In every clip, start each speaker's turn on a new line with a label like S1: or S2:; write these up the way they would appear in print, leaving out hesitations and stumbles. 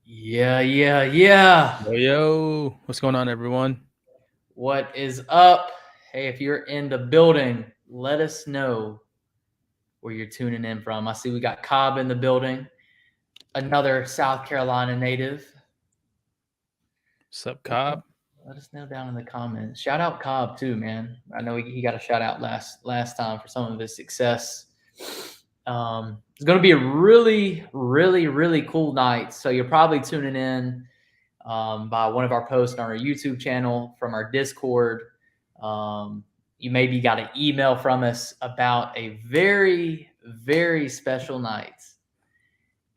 S1: Yeah.
S2: Yo, what's going on, everyone?
S1: What is up? Hey, if you're in the building, let us know where you're tuning in from. I see we got Cobb in the building, another South Carolina native.
S2: What's up, Cobb?
S1: Let us know down in the comments. Shout out Cobb too, man. I know he got a shout out last time for some of his success. It's going to be a really cool night. So you're probably tuning in by one of our posts on our YouTube channel, from our Discord. You maybe got an email from us about a very special night.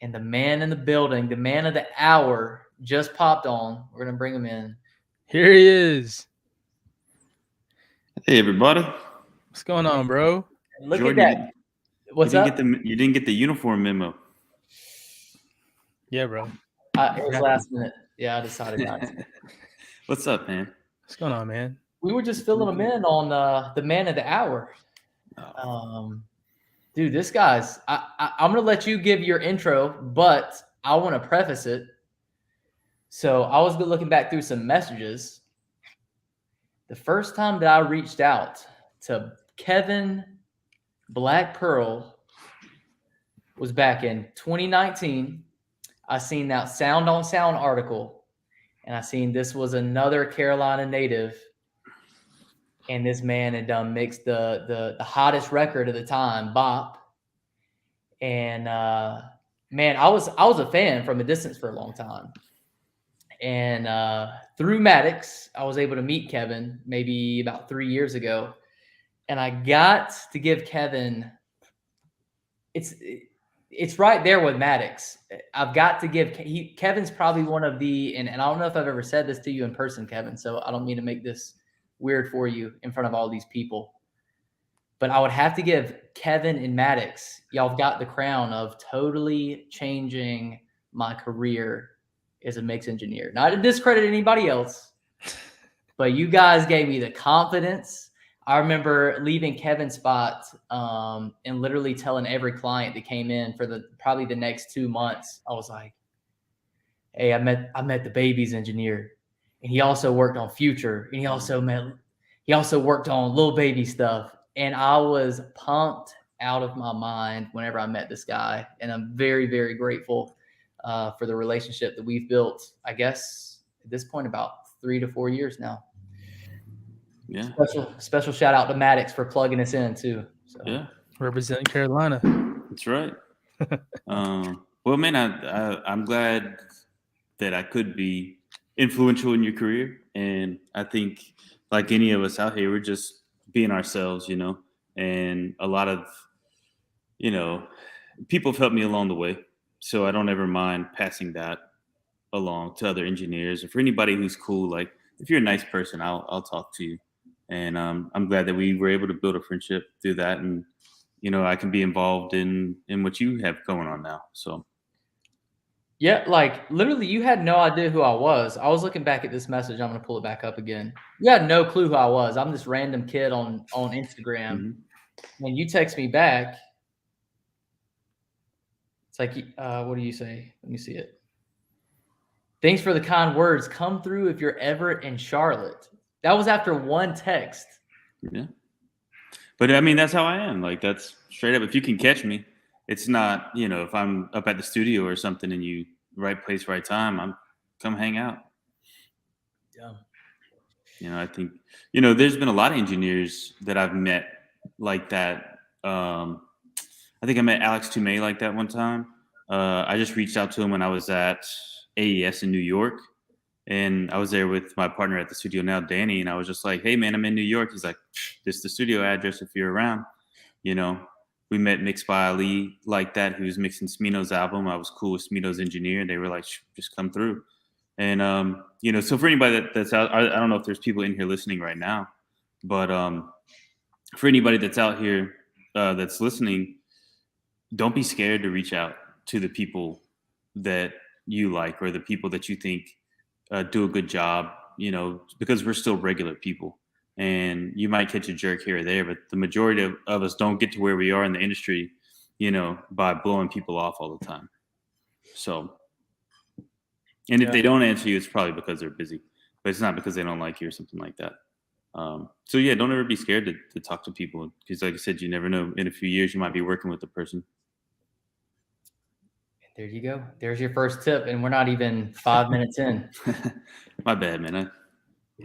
S1: And the man in the building, the man of the hour, just popped on. We're going to bring him in.
S2: Here he is.
S3: Hey, everybody.
S2: What's going on, bro?
S1: Look
S3: Jordan,
S1: at that. What's up?
S3: You didn't get the uniform memo.
S2: Yeah, bro.
S1: It was last minute. Yeah, I decided not to.
S3: What's up, man?
S2: What's going on, man?
S1: We were just filling him in on the man of the hour. Dude, this guy's. I'm gonna let you give your intro, but I want to preface it. So I was looking back through some messages. The first time that I reached out to Kevin Black Pearl was back in 2019. I seen that Sound on Sound article, and I seen this was another Carolina native, and this man had done mixed the hottest record of the time, Bop. And man, I was a fan from a distance for a long time. And through Maddox, I was able to meet Kevin maybe about 3 years ago, and I got to give Kevin. It's right there with Maddox. I've got to give Kevin's probably one of the, and I don't know if I've ever said this to you in person, Kevin, so I don't mean to make this weird for you in front of all these people, but I would have to give Kevin and Maddox, y'all have got the crown of totally changing my career as a mix engineer. Not to discredit anybody else, but you guys gave me the confidence. I remember leaving Kevin's spot and literally telling every client that came in for probably the next 2 months, I was like, hey, I met DaBaby's engineer, and he also worked on Future, and he also worked on Lil Baby stuff. And I was pumped out of my mind whenever I met this guy. And I'm very grateful for the relationship that we've built, I guess, at this point, about 3 to 4 years now.
S3: Yeah.
S1: Special shout out to Maddox for plugging us in too. So.
S3: Yeah.
S2: Representing Carolina.
S3: That's right. Well, man, I'm glad that I could be influential in your career. And I think, like any of us out here, we're just being ourselves, and a lot of, people have helped me along the way. So I don't ever mind passing that along to other engineers, or for anybody who's cool. Like, if you're a nice person, I'll talk to you. And I'm glad that we were able to build a friendship through that. And, I can be involved in what you have going on now. So.
S1: Yeah, like literally you had no idea who I was. I was looking back at this message. I'm going to pull it back up again. You had no clue who I was. I'm this random kid on Instagram. Mm-hmm. When you text me back, it's like, what do you say? Let me see it. Thanks for the kind words. Come through if you're ever in Charlotte. That was after one text.
S3: Yeah. But I mean, that's how I am. Like, that's straight up. If you can catch me, it's not, if I'm up at the studio or something and you right place, right time, I'm come hang out. Yeah. I think, there's been a lot of engineers that I've met like that. I think I met Alex Toomey like that one time. I just reached out to him when I was at AES in New York. And I was there with my partner at the studio now, Danny. And I was just like, hey, man, I'm in New York. He's like, this is the studio address if you're around. We met Mixed by Ali like that, who was mixing Smino's album. I was cool with Smino's engineer. They were like, just come through. And, so for anybody that's out, I don't know if there's people in here listening right now, but for anybody that's out here that's listening, don't be scared to reach out to the people that you like, or the people that you think do a good job, because we're still regular people. And you might catch a jerk here or there, but the majority of us don't get to where we are in the industry, by blowing people off all the time. So, And if they don't answer you, it's probably because they're busy, but it's not because they don't like you or something like that. So yeah, don't ever be scared to talk to people, because like I said, you never know. In a few years, you might be working with the person.
S1: There you go. There's your first tip, and we're not even 5 minutes in.
S3: My bad, man.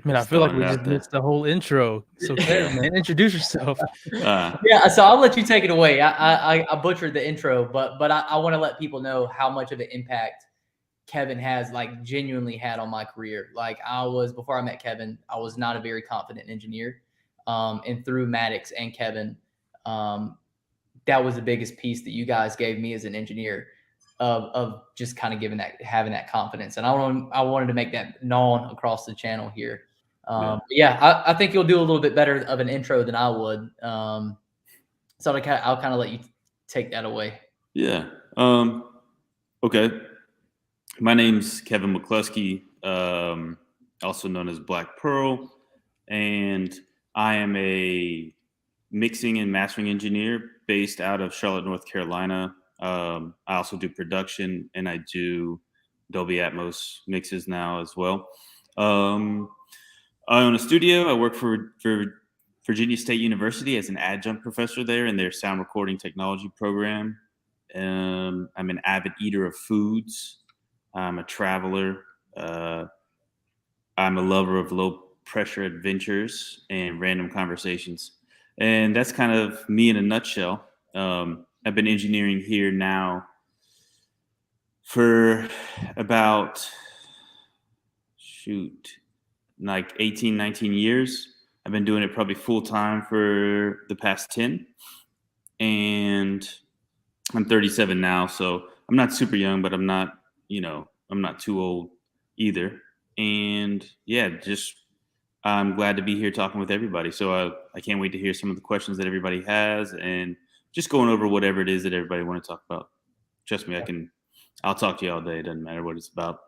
S2: I feel like we just missed the whole intro. So, Kevin, man, introduce yourself.
S1: Yeah, so I'll let you take it away. I butchered the intro, but I want to let people know how much of an impact Kevin has, like, genuinely had on my career. Like, before I met Kevin, I was not a very confident engineer. And through Maddox and Kevin, that was the biggest piece that you guys gave me as an engineer, of just kind of having that confidence. And I wanted to make that known across the channel here. I think you'll do a little bit better of an intro than I would. So I'll kind of let you take that away.
S3: Yeah. Okay. My name's Kevin McCloskey, also known as Black Pearl, and I am a mixing and mastering engineer based out of Charlotte, North Carolina. I also do production, and I do Dolby Atmos mixes now as well. I own a studio. I work for Virginia State University as an adjunct professor there in their sound recording technology program. I'm an avid eater of foods. I'm a traveler. I'm a lover of low pressure adventures and random conversations. And that's kind of me in a nutshell. I've been engineering here now for about, like 18, 19 years. I've been doing it probably full time for the past 10. And I'm 37 now, so I'm not super young, but I'm not too old either. And yeah, I'm glad to be here talking with everybody. So I can't wait to hear some of the questions that everybody has, and just going over whatever it is that everybody want to talk about. Trust me, I'll talk to you all day. It doesn't matter what it's about.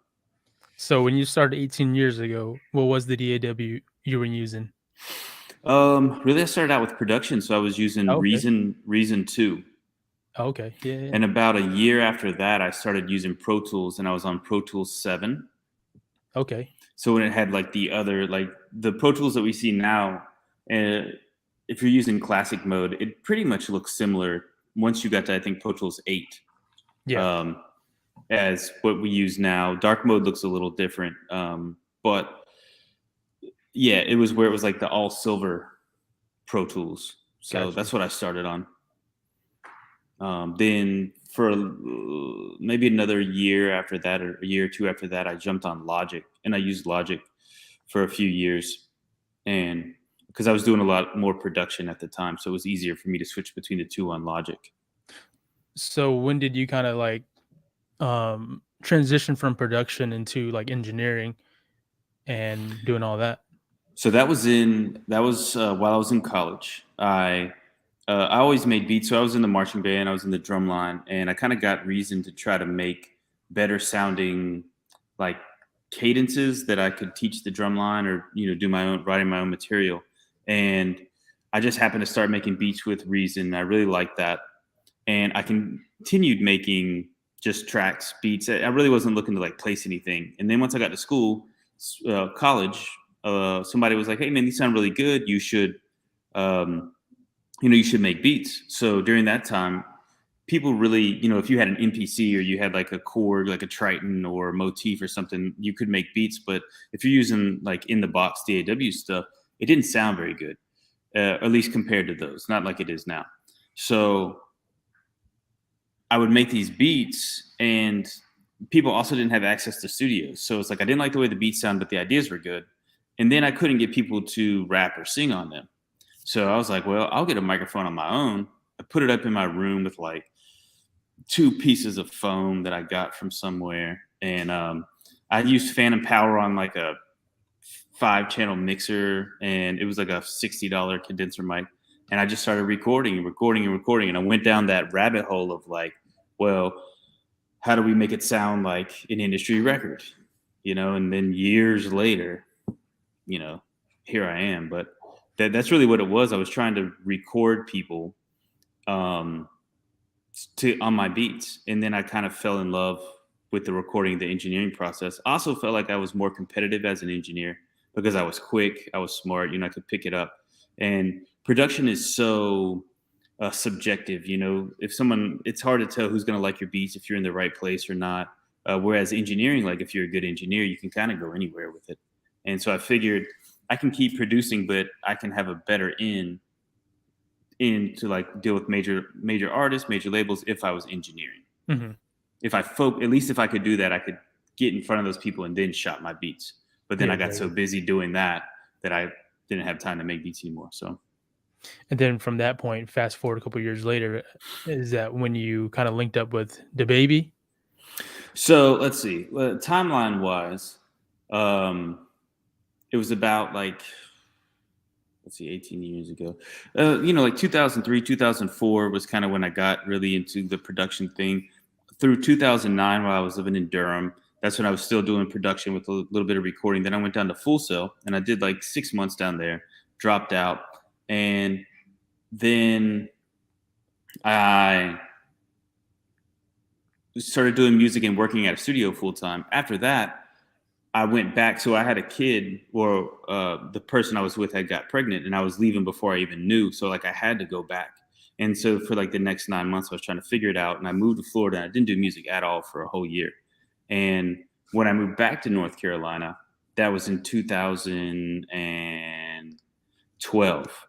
S2: So when you started 18 years ago, what was the DAW you were using?
S3: Really, I started out with production, so I was using Reason 2.
S2: Okay, yeah.
S3: And about a year after that, I started using Pro Tools, and I was on Pro Tools 7.
S2: Okay.
S3: So when it had like the Pro Tools that we see now, if you're using classic mode, it pretty much looks similar once you got to, I think, Pro Tools 8.
S2: Yeah.
S3: As what we use now. Dark mode looks a little different. But yeah, it was where it was like the all silver Pro Tools. So
S2: Gotcha.
S3: that's what I started on. Then for maybe another year after that, or a year or two after that, I jumped on Logic, and I used Logic for a few years, and because I was doing a lot more production at the time, so it was easier for me to switch between the two on Logic.
S2: So when did you kind of like transition from production into like engineering and doing all that?
S3: So that was while I was in college. I always made beats. So I was in the marching band, I was in the drum line, and I kind of got Reason to try to make better sounding like cadences that I could teach the drum line, or writing my own material. And I just happened to start making beats with Reason. I really liked that, and I continued making just tracks, beats. I really wasn't looking to like place anything. And then once I got to college, somebody was like, "Hey man, these sound really good. You should you should make beats." So during that time, people really, if you had an MPC or you had like a chord, like a Triton or a motif or something, you could make beats. But if you're using like in the box DAW stuff, it didn't sound very good, at least compared to those, not like it is now. So I would make these beats, and people also didn't have access to studios. So it's like, I didn't like the way the beats sound, but the ideas were good. And then I couldn't get people to rap or sing on them. So I was like, well, I'll get a microphone on my own. I put it up in my room with like 2 pieces of foam that I got from somewhere. And I used Phantom Power on like a 5-channel mixer, and it was like a $60 condenser mic. And I just started recording. And I went down that rabbit hole of like, well, how do we make it sound like an industry record? And then years later, here I am. But that's really what it was. I was trying to record people on my beats. And then I kind of fell in love with the recording, the engineering process. I also felt like I was more competitive as an engineer because I was quick, I was smart, I could pick it up. And production is so subjective, if someone, it's hard to tell who's going to like your beats if you're in the right place or not. Whereas engineering, like if you're a good engineer, you can kind of go anywhere with it. And so I figured I can keep producing, but I can have a better in to like deal with major artists, major labels if I was engineering.
S2: Mm-hmm.
S3: At least if I could do that, I could get in front of those people and then shop my beats. But then I got so busy doing that I didn't have time to make beats anymore. So.
S2: And then from that point, fast forward a couple of years later, is that when you kind of linked up with DaBaby?
S3: So let's see. Timeline wise, it was about like, 18 years ago. Like 2003, 2004 was kind of when I got really into the production thing. Through 2009, while I was living in Durham, that's when I was still doing production with a little bit of recording. Then I went down to Full Sail, and I did like 6 months down there, dropped out. And then I started doing music and working at a studio full time. After that, I went back. So I had a kid, or the person I was with had got pregnant, and I was leaving before I even knew. So like I had to go back. And so for like the next 9 months, I was trying to figure it out. And I moved to Florida, and I didn't do music at all for a whole year. And when I moved back to North Carolina, that was in 2012.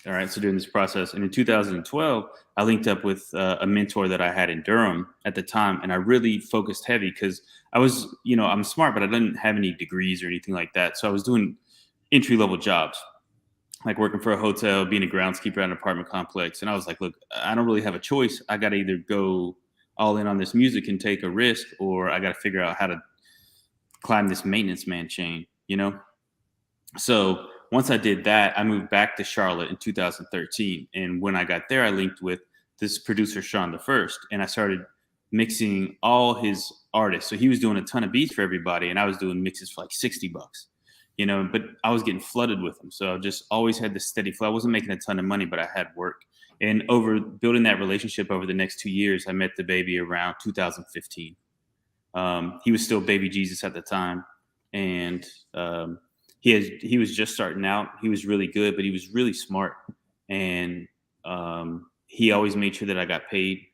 S3: All right. So during this process, and in 2012, I linked up with a mentor that I had in Durham at the time. And I really focused heavy because I was, I'm smart, but I didn't have any degrees or anything like that. So I was doing entry-level jobs, like working for a hotel, being a groundskeeper at an apartment complex. And I was like, look, I don't really have a choice. I got to either go all in on this music and take a risk, or I got to figure out how to climb this maintenance man chain, So once I did that, I moved back to Charlotte in 2013. And when I got there, I linked with this producer, Sean the First, and I started mixing all his artists. So he was doing a ton of beats for everybody, and I was doing mixes for like $60, but I was getting flooded with them. So I just always had this steady flow. I wasn't making a ton of money, but I had work. And over building that relationship over the next 2 years, I met DaBaby around 2015. He was still Baby Jesus at the time. And he was just starting out. He was really good, but he was really smart. And he always made sure that I got paid.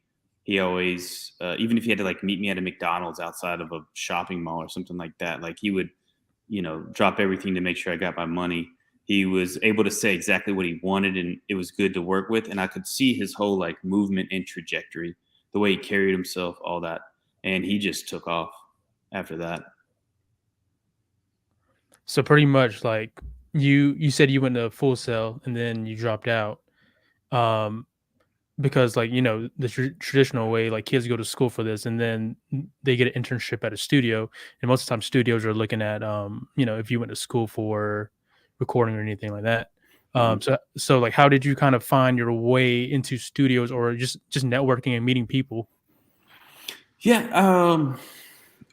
S3: He always, even if he had to like meet me at a McDonald's outside of a shopping mall or something like that, like he would, drop everything to make sure I got my money. He was able to say exactly what he wanted, and it was good to work with. And I could see his whole like movement and trajectory, the way he carried himself, all that. And he just took off after that.
S2: So pretty much like you said you went to Full Sail and then you dropped out because like, the traditional way, like kids go to school for this and then they get an internship at a studio. And most of the time studios are looking at, if you went to school for recording or anything like that. So like, how did you kind of find your way into studios or just networking and meeting people?
S3: Yeah.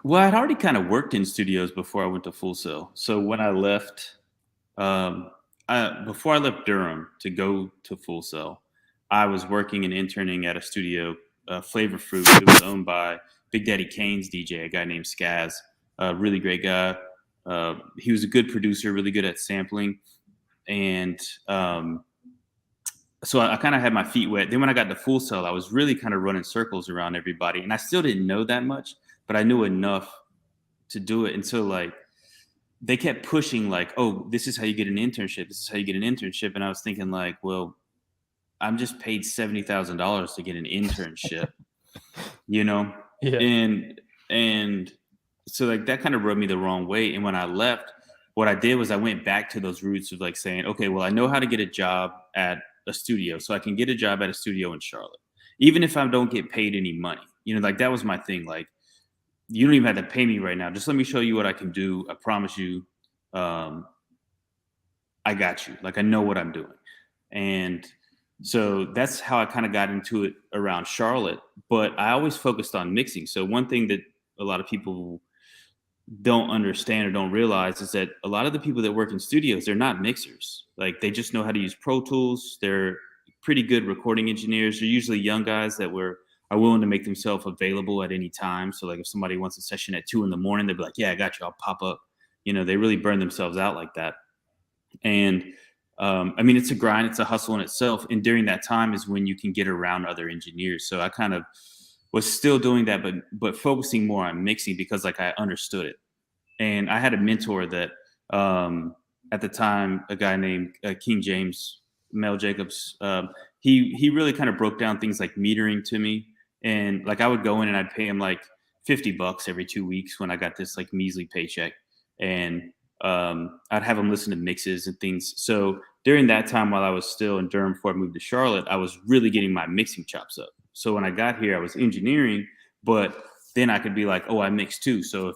S3: Well, I'd already kind of worked in studios before I went to Full Sail. So when I left, before I left Durham to go to Full Sail, I was working and interning at a studio, Flavor Fruit. It was owned by Big Daddy Kane's DJ, a guy named Skaz, a really great guy. He was a good producer, really good at sampling. And so I kind of had my feet wet. Then when I got to Full Sail, I was really kind of running circles around everybody. And I still didn't know that much, but I knew enough to do it. And so like they kept pushing like, oh, this is how you get an internship. This is how you get an internship. And I was thinking like, well, I'm just paid $70,000 to get an internship, Yeah. And so like that kind of rubbed me the wrong way. And when I left, what I did was I went back to those roots of like saying, okay, well, I know how to get a job at a studio. So I can get a job at a studio in Charlotte, even if I don't get paid any money, like that was my thing. Like, you don't even have to pay me right now. Just let me show you what I can do. I promise you, I got you. Like, I know what I'm doing. And so that's how I kind of got into it around Charlotte. But I always focused on mixing. So one thing that a lot of people don't understand or don't realize is that a lot of the people that work in studios, they're not mixers. Like, they just know how to use Pro Tools. They're pretty good recording engineers. They're usually young guys that were are willing to make themselves available at any time. So like if somebody wants a session at 2 a.m, they'll be like, yeah, I got you. I'll pop up. They really burn themselves out like that. And I mean, it's a grind, it's a hustle in itself. And during that time is when you can get around other engineers. So I kind of was still doing that, but focusing more on mixing because like I understood it. And I had a mentor that at the time, a guy named King James, Mel Jacobs, he really kind of broke down things like metering to me. And like I would go in and I'd pay him like $50 every 2 weeks when I got this like measly paycheck. And I'd have him listen to mixes and things. So during that time, while I was still in Durham before I moved to Charlotte, I was really getting my mixing chops up. So when I got here, I was engineering, but then I could be like, oh, I mix too. So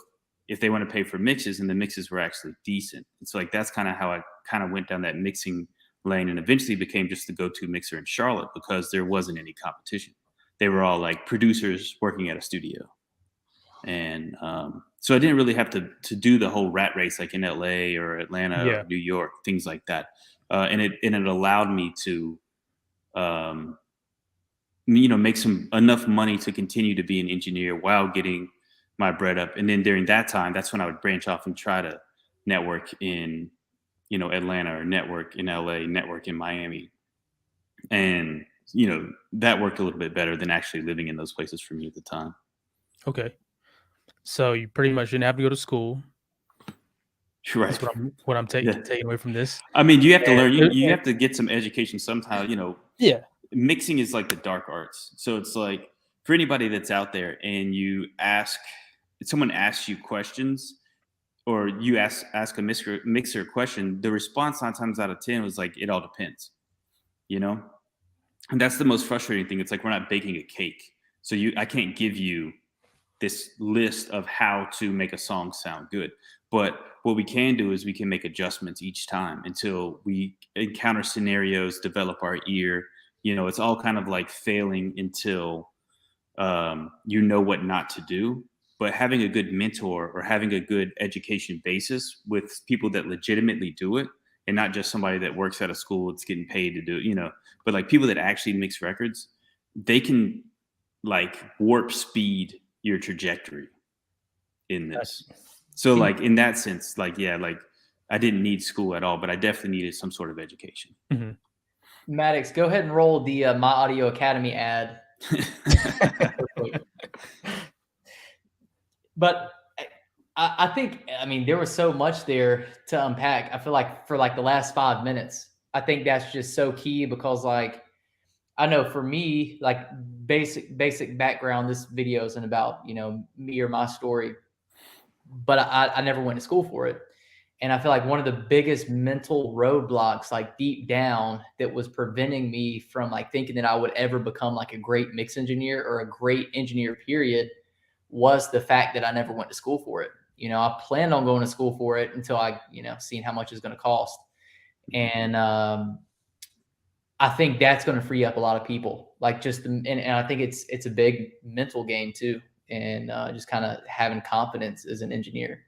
S3: if they want to pay for mixes, and the mixes were actually decent. And so like that's kind of how I kind of went down that mixing lane, and eventually became just the go-to mixer in Charlotte because there wasn't any competition. They were all like producers working at a studio. And so I didn't really have to do the whole rat race like in LA or Atlanta or New York, things like that. And it allowed me to, make enough money to continue to be an engineer while getting my bread up. And then during that time, that's when I would branch off and try to network in, Atlanta, or network in LA, network in Miami. And, that worked a little bit better than actually living in those places for me at the time.
S2: Okay. So you pretty much didn't have to go to school.
S3: Right.
S2: That's what I'm taking away from this.
S3: I mean, you have to learn. You have to get some education somehow.
S2: Yeah.
S3: Mixing is like the dark arts. So it's like for anybody that's out there, and someone asks you questions, or you ask a mixer a question, the response 9 times out of 10 was like, it all depends. And that's the most frustrating thing. It's like we're not baking a cake, so I can't give you this list of how to make a song sound good. But what we can do is we can make adjustments each time until we encounter scenarios, develop our ear. It's all kind of like failing until what not to do. But having a good mentor or having a good education basis with people that legitimately do it, and not just somebody that works at a school that's getting paid to do it, but like people that actually mix records, they can like warp speed your trajectory in this. So like in that sense, like, yeah, like I didn't need school at all, but I definitely needed some sort of education.
S2: Mm-hmm.
S1: Maddox, go ahead and roll the MyAudioAcademy ad. But I think, there was so much there to unpack. I feel like for like the last 5 minutes, I think that's just so key because like, I know for me, like basic background, this video isn't about, me or my story, but I never went to school for it. And I feel like one of the biggest mental roadblocks, like deep down, that was preventing me from like thinking that I would ever become like a great mix engineer or a great engineer, period, was the fact that I never went to school for it. I planned on going to school for it until I, seen how much it's going to cost. And I think that's going to free up a lot of people. Like and I think it's a big mental game too. And just kind of having confidence as an engineer.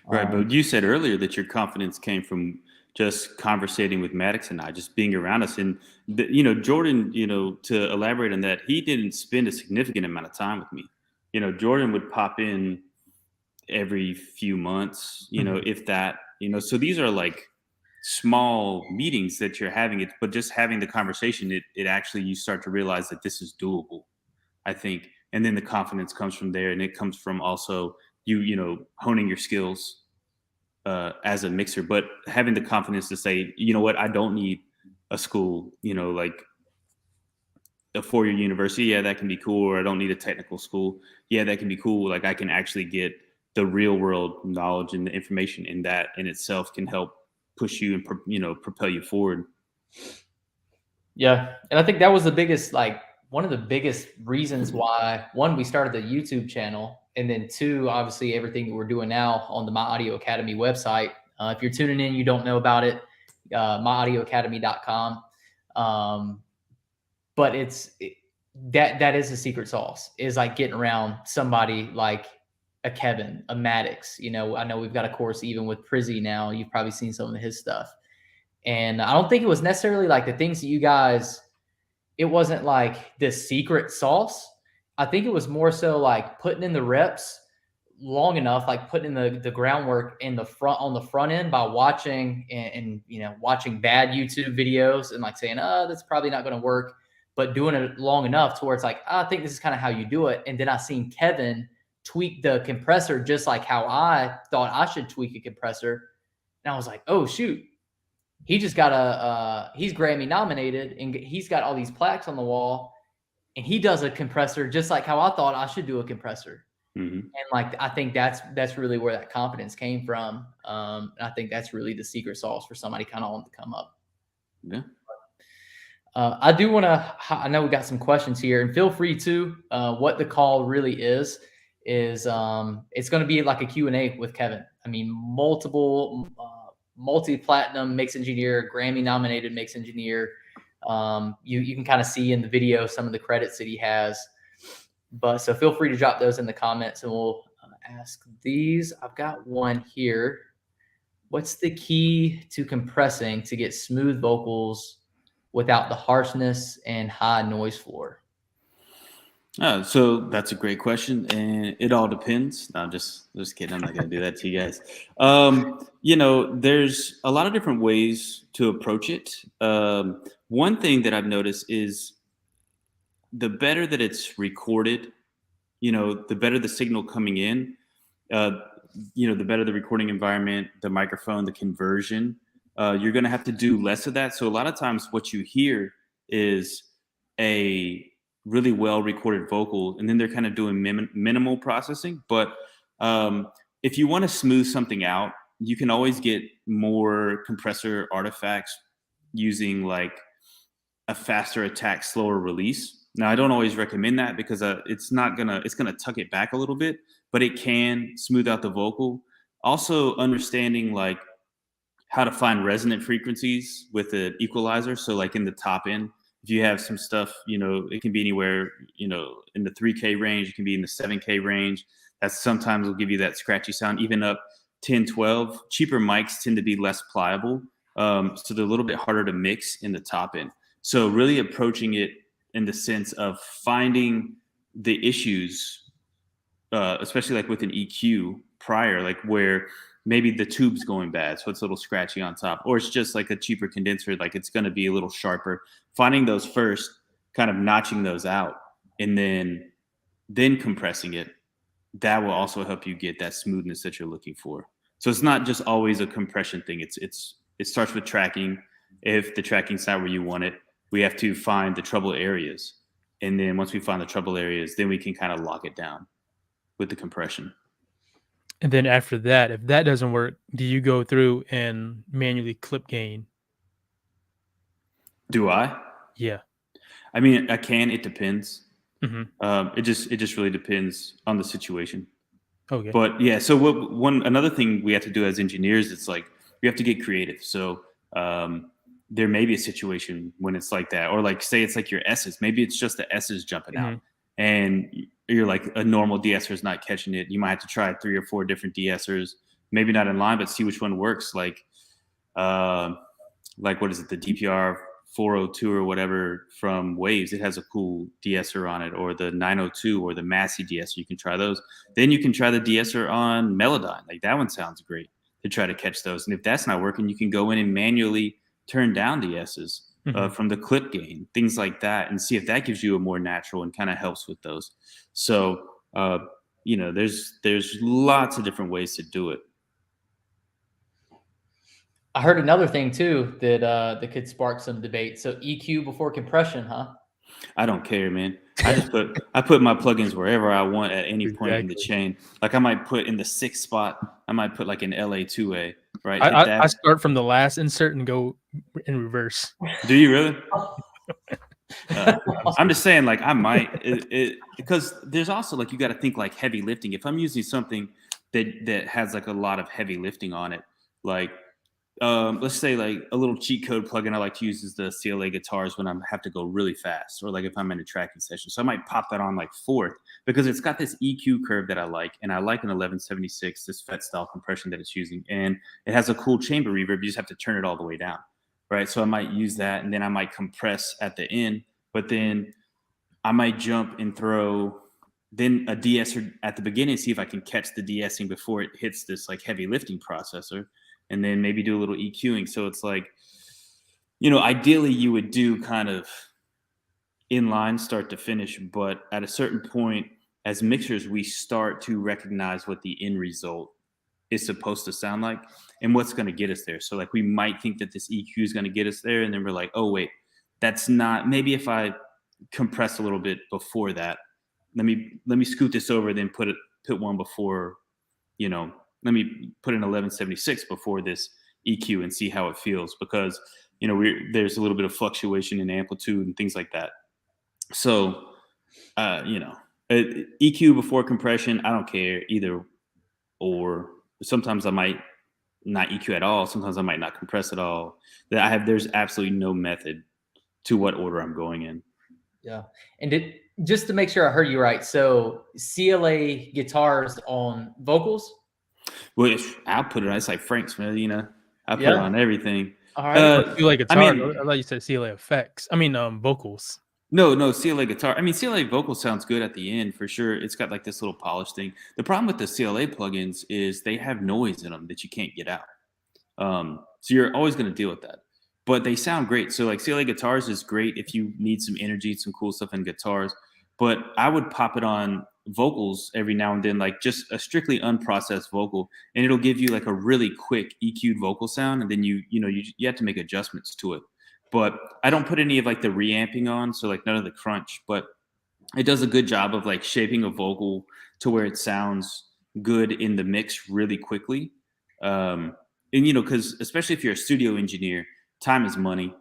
S3: Right. But you said earlier that your confidence came from just conversating with Maddox and I, just being around us. And, Jordan, to elaborate on that, he didn't spend a significant amount of time with me. Jordan would pop in every few months, if that, so these are like small meetings that you're having, but just having the conversation, it actually, you start to realize that this is doable, I think. And then the confidence comes from there, and it comes from also you honing your skills as a mixer, but having the confidence to say, what, I don't need a school, like a 4-year university. Yeah, that can be cool. Or I don't need a technical school. Yeah, that can be cool. Like I can actually get the real world knowledge, and the information in that in itself can help push you and propel you forward.
S1: Yeah, and I think that was the biggest, like one of the biggest reasons why, one, we started the YouTube channel, and then 2, obviously everything that we're doing now on the MyAudioAcademy website. If you're tuning in, you don't know about it, MyAudioAcademy.com. But that is the secret sauce, is like getting around somebody like a Kevin, a Maddox. I know we've got a course even with Prizzy now. You've probably seen some of his stuff. And I don't think it was necessarily like the things that you guys, it wasn't like this secret sauce. I think it was more so like putting in the reps long enough, like putting in the groundwork in the front on the front end by watching and watching bad YouTube videos and like saying, oh, that's probably not going to work, but doing it long enough to where it's like, oh, I think this is kind of how you do it. And then I seen Kevin tweak the compressor just like how I thought I should tweak a compressor. And I was like, oh shoot, he just got he's Grammy nominated and he's got all these plaques on the wall, and he does a compressor just like how I thought I should do a compressor. And like, I think that's really where that confidence came from. And I think that's really the secret sauce for somebody kind of wanting to come up.
S3: Yeah.
S1: I do want to, I know we got some questions here, and feel free to, what the call really is it's going to be like a Q&A with Kevin. I mean, multi-platinum mix engineer, Grammy nominated mix engineer. You can kind of see in the video some of the credits that he has. But so feel free to drop those in the comments and we'll ask these. I've got one here. What's the key to compressing to get smooth vocals without the harshness and high noise floor?
S3: So that's a great question, and it all depends. No, I'm just kidding. I'm not going to do that to you guys. There's a lot of different ways to approach it. One thing that I've noticed is the better that it's recorded, the better the signal coming in, the better the recording environment, the microphone, the conversion. You're going to have to do less of that. So a lot of times what you hear is a really well recorded vocal, and then they're kind of doing minimal processing. But if you want to smooth something out, you can always get more compressor artifacts using like a faster attack, slower release. Now, I don't always recommend that because it's going to tuck it back a little bit, but it can smooth out the vocal. Also understanding like how to find resonant frequencies with the equalizer. So like in the top end, if you have some stuff, it can be anywhere, in the 3K range, it can be in the 7K range. That sometimes will give you that scratchy sound, even up 10, 12. Cheaper mics tend to be less pliable. So they're a little bit harder to mix in the top end. So really approaching it in the sense of finding the issues, especially like with an EQ prior, like where maybe the tube's going bad, so it's a little scratchy on top, or it's just like a cheaper condenser, like it's going to be a little sharper. Finding those first, kind of notching those out, and then compressing it, that will also help you get that smoothness that you're looking for. So it's not just always a compression thing. It starts with tracking. If the tracking's not where you want it, we have to find the trouble areas. And then once we find the trouble areas, then we can kind of lock it down with the compression.
S2: And then after that, if that doesn't work, do you go through and manually clip gain?
S3: Do I?
S2: Yeah.
S3: I mean, I can. It depends.
S2: Mm-hmm.
S3: It just really depends on the situation.
S2: Okay.
S3: But yeah, so another thing we have to do as engineers, it's like we have to get creative. So there may be a situation when it's like that, or like say it's like your S's. Maybe it's just the S's jumping out, and you're like a normal de-esser is not catching it. You might have to try 3 or 4 different de-essers, maybe not in line, but see which one works. Like what is it? The DPR 402 or whatever from Waves. It has a cool de-esser on it, or the 902 or the Massey de-esser. You can try those. Then you can try the de-esser on Melodyne. Like that one sounds great to try to catch those. And if that's not working, you can go in and manually turn down the S's from the clip gain, things like that, and see if that gives you a more natural and kind of helps with those. So, there's lots of different ways to do it.
S1: I heard another thing too that could spark some debate. So EQ before compression, huh?
S3: I don't care, man. I put my plugins wherever I want at any point in the chain. Like I might put in the 6th spot, I might put like an LA2A, right?
S2: I start from the last insert and go in reverse.
S3: Do you really? I'm just saying, like I might, because there's also like you got to think like heavy lifting. If I'm using something that has like a lot of heavy lifting on it, like let's say like a little cheat code plugin I like to use is the CLA Guitars when I have to go really fast, or like if I'm in a tracking session. So I might pop that on like 4th because it's got this EQ curve that I like, and I like an 1176, this FET style compression that it's using, and it has a cool chamber reverb. You just have to turn it all the way down, right? So I might use that, and then I might compress at the end, but then I might jump and throw then a de-esser at the beginning, see if I can catch the de-essing before it hits this like heavy lifting processor, and then maybe do a little EQing. So it's like, ideally you would do kind of inline start to finish, but at a certain point as mixers, we start to recognize what the end result is supposed to sound like and what's going to get us there. So like we might think that this EQ is going to get us there, and then we're like, oh wait, that's not, maybe if I compress a little bit before that, let me scoot this over, then put one before, let me put an 1176 before this EQ and see how it feels, because there's a little bit of fluctuation in amplitude and things like that. So EQ before compression, I don't care either, or sometimes I might not EQ at all, sometimes I might not compress at all. There's absolutely no method to what order I'm going in.
S1: Yeah. And just to make sure I heard you right, so CLA Guitars on vocals?
S3: Well, I'll put it on. It's like Frank's, man. I put it on everything.
S1: All right.
S2: CLA Guitars. I thought you said CLA effects. I mean, vocals.
S3: No, CLA guitar. I mean, CLA vocal sounds good at the end for sure. It's got like this little polish thing. The problem with the CLA plugins is they have noise in them that you can't get out. So you're always going to deal with that. But they sound great. So like CLA Guitars is great if you need some energy, some cool stuff in guitars. But I would pop it on vocals every now and then, like just a strictly unprocessed vocal, and it'll give you like a really quick EQ'd vocal sound, and then you have to make adjustments to it. But I don't put any of like the reamping on, so like none of the crunch, but it does a good job of like shaping a vocal to where it sounds good in the mix really quickly. And because especially if you're a studio engineer, time is money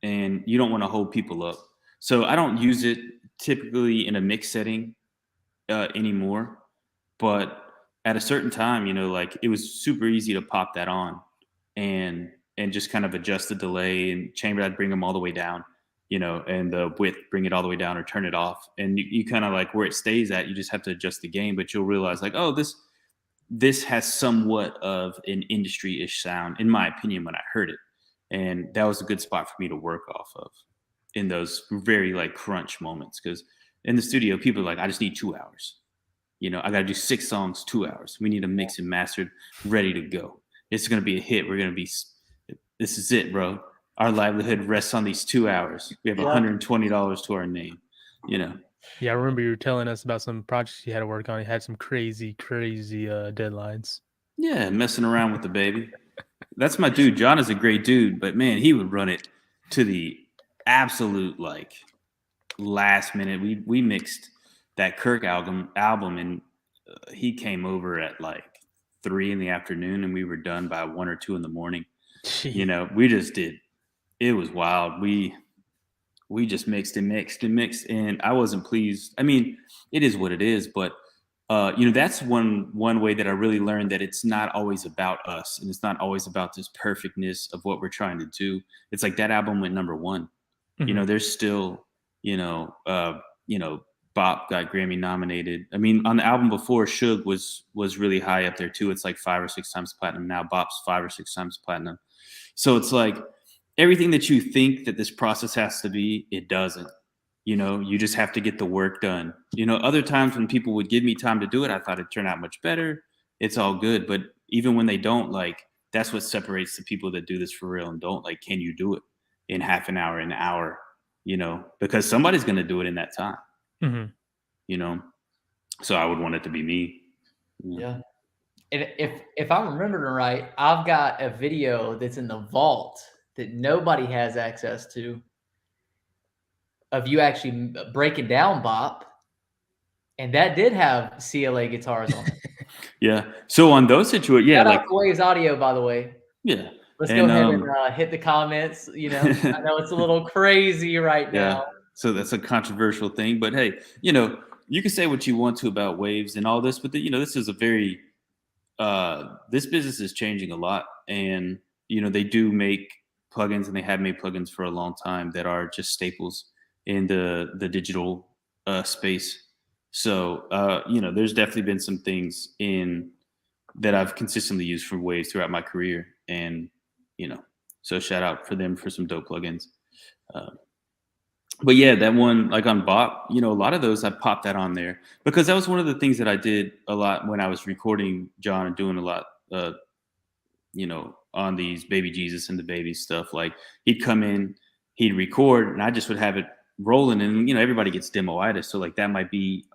S3: and you don't want to hold people up. So I don't use it typically in a mix setting anymore, but at a certain time, like it was super easy to pop that on and just kind of adjust the delay and chamber, I'd bring them all the way down, and the width, bring it all the way down or turn it off. And you kind of like where it stays at, you just have to adjust the gain, but you'll realize like, oh, this has somewhat of an industry-ish sound, in my opinion, when I heard it. And that was a good spot for me to work off of in those very like crunch moments. Because in the studio, people are like, I just need 2 hours. I got to do 6 songs, 2 hours. We need them mixed and mastered, ready to go. It's going to be a hit. This is it, bro. Our livelihood rests on these 2 hours. We have $120 to our name,
S2: Yeah, I remember you were telling us about some projects you had to work on. You had some crazy deadlines.
S3: Yeah, messing around with DaBaby. That's my dude. John is a great dude, but man, he would run it to the absolute like last minute. We mixed that Kirk album, and he came over at like 3 p.m, and we were done by 1 or 2 a.m. We just did. It was wild. We just mixed, and I wasn't pleased. I mean, it is what it is, but that's one way that I really learned that it's not always about us, and it's not always about this perfectness of what we're trying to do. It's like that album went #1. Mm-hmm. There's still, Bop got Grammy nominated. I mean, on the album before, Suge was really high up there too. It's like 5 or 6 times platinum. Now Bop's 5 or 6 times platinum. So it's like everything that you think that this process has to be, it doesn't. You just have to get the work done. Other times when people would give me time to do it, I thought it'd turn out much better. It's all good. But even when they don't, like, that's what separates the people that do this for real and don't. Like, can you do it in half an hour, an hour, because somebody's going to do it in that time, So I would want it to be me.
S1: Yeah. And if I'm remembering right, I've got a video that's in the vault that nobody has access to of you actually breaking down Bop, and that did have CLA Guitars on it.
S3: Yeah. So on those situations,
S1: Shout out to Waves Audio, by the way.
S3: Yeah.
S1: Let's go ahead and hit the comments. I know it's a little crazy right now.
S3: So that's a controversial thing, but hey, you can say what you want to about Waves and all this, but this is a very this business is changing a lot, and they do make plugins, and they have made plugins for a long time that are just staples in the digital space. So there's definitely been some things that I've consistently used for Waves throughout my career, and so shout out for them for some dope plugins. But yeah, that one, like on Bop, a lot of those I popped that on there because that was one of the things that I did a lot when I was recording John and doing a lot, on these Baby Jesus and DaBaby stuff. Like he'd come in, he'd record, and I just would have it rolling. And everybody gets demoitis, so like that might be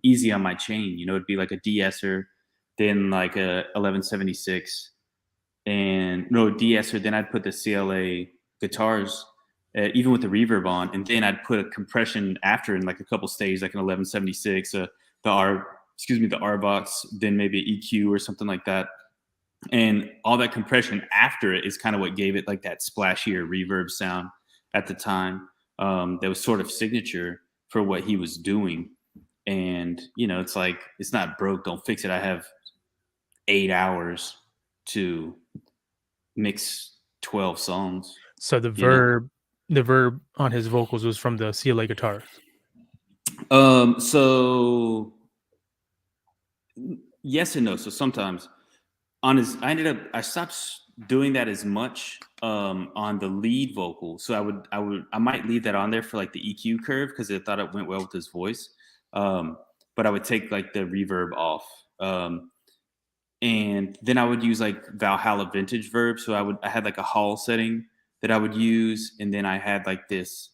S3: easy on my chain. It'd be like a de-esser, then like a 1176, and no de-esser. Then I'd put the CLA guitars. Even with the reverb on, and then I'd put a compression after in like a couple stages, like an 1176, the R box, then maybe an EQ or something like that. And all that compression after it is kind of what gave it like that splashier reverb sound at the time. That was sort of signature for what he was doing. And, it's like, it's not broke, don't fix it. I have 8 hours to mix 12 songs.
S2: So the verb on his vocals was from the CLA Guitars.
S3: So yes and no. So sometimes I stopped doing that as much on the lead vocal. So I might leave that on there for like the EQ curve because I thought it went well with his voice. But I would take like the reverb off. And then I would use like Valhalla vintage verb. So I had like a hall setting that I would use, and then I had like this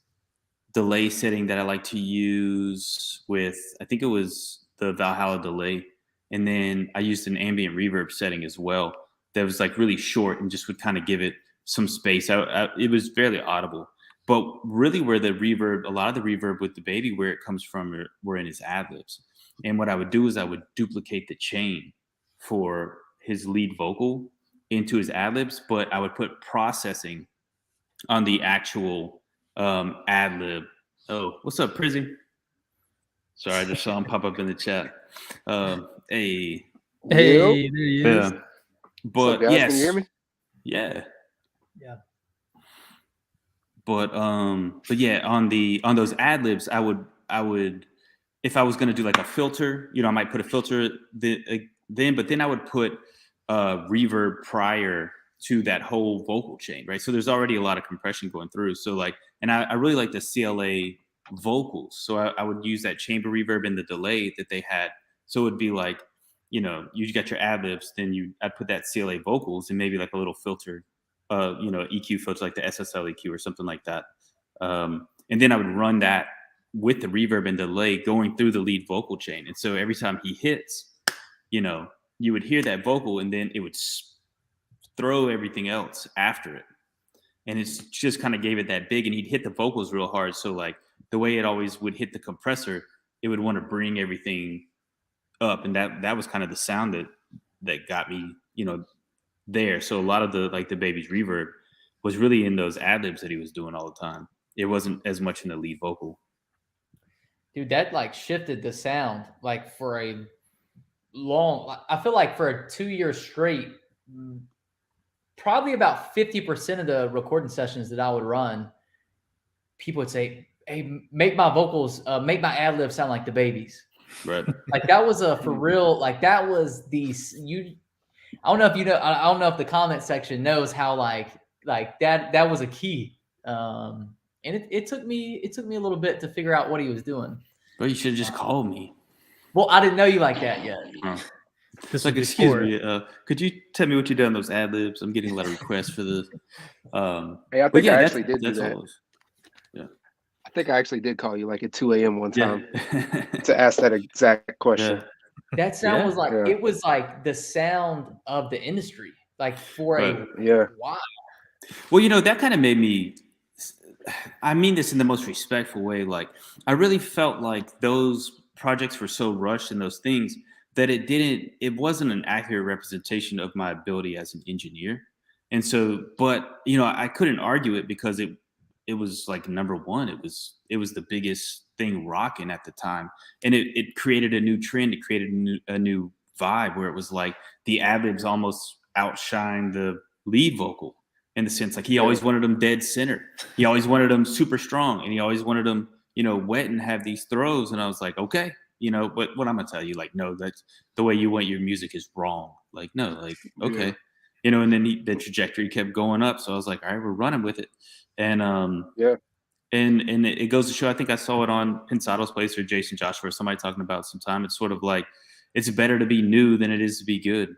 S3: delay setting that I like to use with, I think it was the Valhalla delay, and then I used an ambient reverb setting as well that was like really short and just would kind of give it some space. It was fairly audible, but really where the reverb, a lot of the reverb with DaBaby, where it comes from were in his ad-libs. And what I would do is I would duplicate the chain for his lead vocal into his ad-libs, but I would put processing on the actual ad-lib. Oh, what's up, Prizzy? Sorry, I just saw him pop up in the chat. Hey,
S2: there he is.
S3: Yeah. But
S4: guys,
S3: yes,
S4: can you hear me?
S3: Yeah.
S1: Yeah.
S3: But yeah, on those ad-libs, I would, if I was gonna do like a filter, I might put a filter then, but then I would put reverb prior to that whole vocal chain, right? So there's already a lot of compression going through. So like, and I really like the CLA vocals. So I would use that chamber reverb and the delay that they had. So it would be like, you got your ad-libs, then I'd put that CLA vocals and maybe like a little filter, EQ filter, like the SSL EQ or something like that. And then I would run that with the reverb and delay going through the lead vocal chain. And so every time he hits, you would hear that vocal and then it would throw everything else after it. And it's just kind of gave it that big, and he'd hit the vocals real hard. So like the way it always would hit the compressor, it would want to bring everything up. And that was kind of the sound that got me, there. So a lot of the DaBaby's reverb was really in those ad-libs that he was doing all the time. It wasn't as much in the lead vocal.
S1: Dude, that like shifted the sound like for a long, I feel like for a 2 years straight, probably about 50% of the recording sessions that I would run, people would say, hey, make my vocals, make my ad-libs sound like DaBaby's.
S3: Right.
S1: Like that was for real, like that was I don't know if I don't know if the comment section knows how like that was a key. And it took me a little bit to figure out what he was doing.
S3: Well, you should have just called me.
S1: Well, I didn't know you like that yet.
S2: This
S3: like, excuse me, could you tell me what you did on those ad-libs? I'm getting a lot of requests for this.
S4: Hey, I think I actually did do that.
S3: Always, yeah.
S4: I think I actually did call you like at 2 a.m. one time
S3: Yeah.
S4: to ask that exact question.
S3: Yeah.
S1: That sound was like,
S4: Yeah.
S1: it was like the sound of the industry, like for
S3: Right.
S1: a while.
S3: Well, that kind of made me, I mean this in the most respectful way. Like, I really felt like those projects were so rushed and those things that it wasn't an accurate representation of my ability as an engineer. And so, but, I couldn't argue it because it was like number one. It was the biggest thing rocking at the time. And it created a new trend. It created a new vibe where it was like the ad-libs almost outshine the lead vocal in the sense, like he always wanted them dead center. He always wanted them super strong, and he always wanted them, wet and have these throws. And I was like, okay, but what I'm gonna tell you, like, no, that's the way you want your music is wrong. Like, no, like, okay. And then the trajectory kept going up. So I was like, all right, we're running with it. And And it goes to show, I think I saw it on Pensado's Place or Jason Joshua or somebody talking about sometime. It's sort of like, it's better to be new than it is to be good,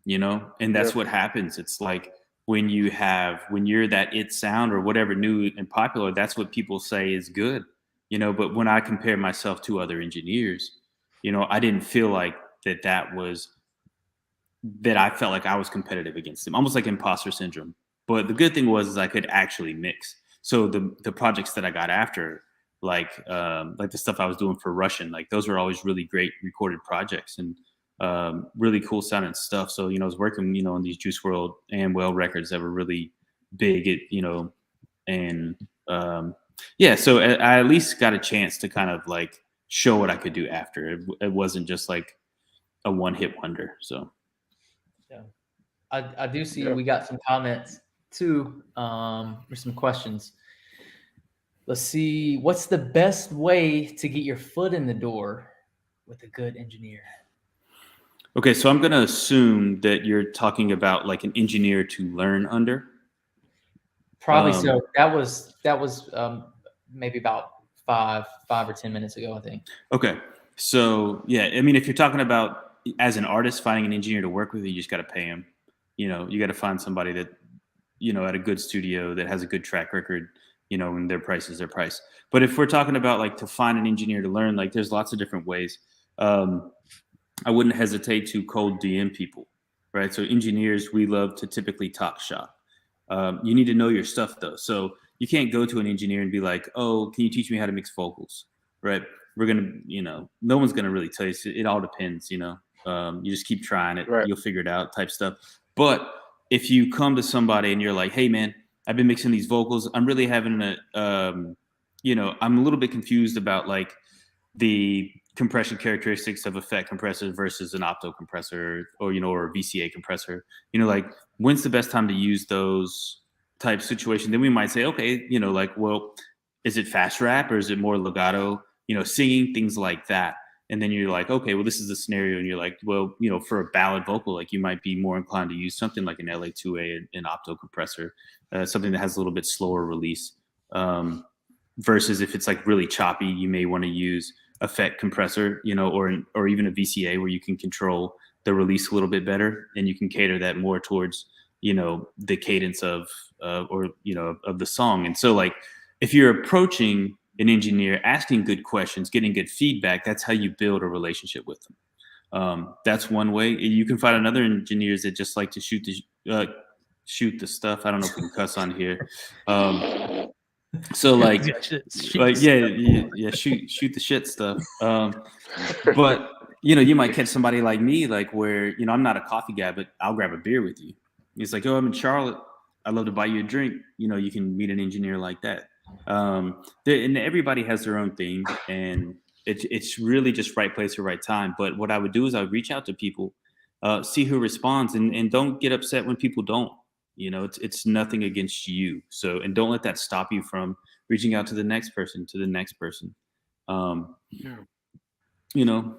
S3: you know? And that's what happens. It's like when you're that it sound or whatever new and popular, that's what people say is good, you know? But when I compare myself to other engineers, you know, I didn't feel like that I felt like I was competitive against them, almost like imposter syndrome. But the good thing was I could actually mix. So the projects that I got after, like the stuff I was doing for Russian, like those were always really great recorded projects and really cool sounding stuff. So, you know, I was working, you know, on these Juice WRLD and WRLD records that were really big, you know, and so I at least got a chance to kind of like show what I could do after. It wasn't just like a one-hit wonder. So
S1: yeah, I do see we got some comments too, or some questions. Let's see. What's the best way to get your foot in the door with a good engineer?
S3: Okay, so I'm going to assume that you're talking about like an engineer to learn under.
S1: Probably so. That was maybe about five or 10 minutes ago, I think. Okay,
S3: so yeah, I mean, if you're talking about as an artist finding an engineer to work with, you just got to pay him. You know, you got to find somebody that, you know, at a good studio that has a good track record, you know, and their price is their price. But if we're talking about like to find an engineer to learn, like there's lots of different ways. I wouldn't hesitate to cold DM people, right? So engineers, we love to typically talk shop. You need to know your stuff though. So you can't go to an engineer and be like, oh, can you teach me how to mix vocals, right? We're going to, you know, no one's going to really tell you. It all depends, you know. You just keep trying it. Right. You'll figure it out type stuff. But if you come to somebody and you're like, hey, man, I've been mixing these vocals. I'm really having you know, I'm a little bit confused about like the compression characteristics of effect compressors versus an opto compressor or, you know, or a VCA compressor, you know, like when's the best time to use those type situation? Then we might say, okay, you know, like, well, is it fast rap or is it more legato, you know, singing, things like that. And then you're like, okay, well, this is the scenario. And you're like, well, you know, for a ballad vocal, like you might be more inclined to use something like an LA2A, an opto compressor, something that has a little bit slower release. Versus if it's like really choppy, you may want to use effect compressor, you know, or even a VCA where you can control the release a little bit better, and you can cater that more towards, you know, the cadence of or, you know, of the song. And so like if you're approaching an engineer, asking good questions, getting good feedback, that's how you build a relationship with them. That's one way. You can find another engineers that just like to shoot the stuff. I don't know if we can cuss on here. So like shoot the shit stuff. But you know, you might catch somebody like me, like where, you know, I'm not a coffee guy, but I'll grab a beer with you. It's like, oh, I'm in Charlotte. I'd love to buy you a drink. You know, you can meet an engineer like that. And everybody has their own thing, and it's really just right place or right time. But what I would do is I would reach out to people, see who responds, and don't get upset when people don't. You know, it's nothing against you. So, and don't let that stop you from reaching out to the next person, You know.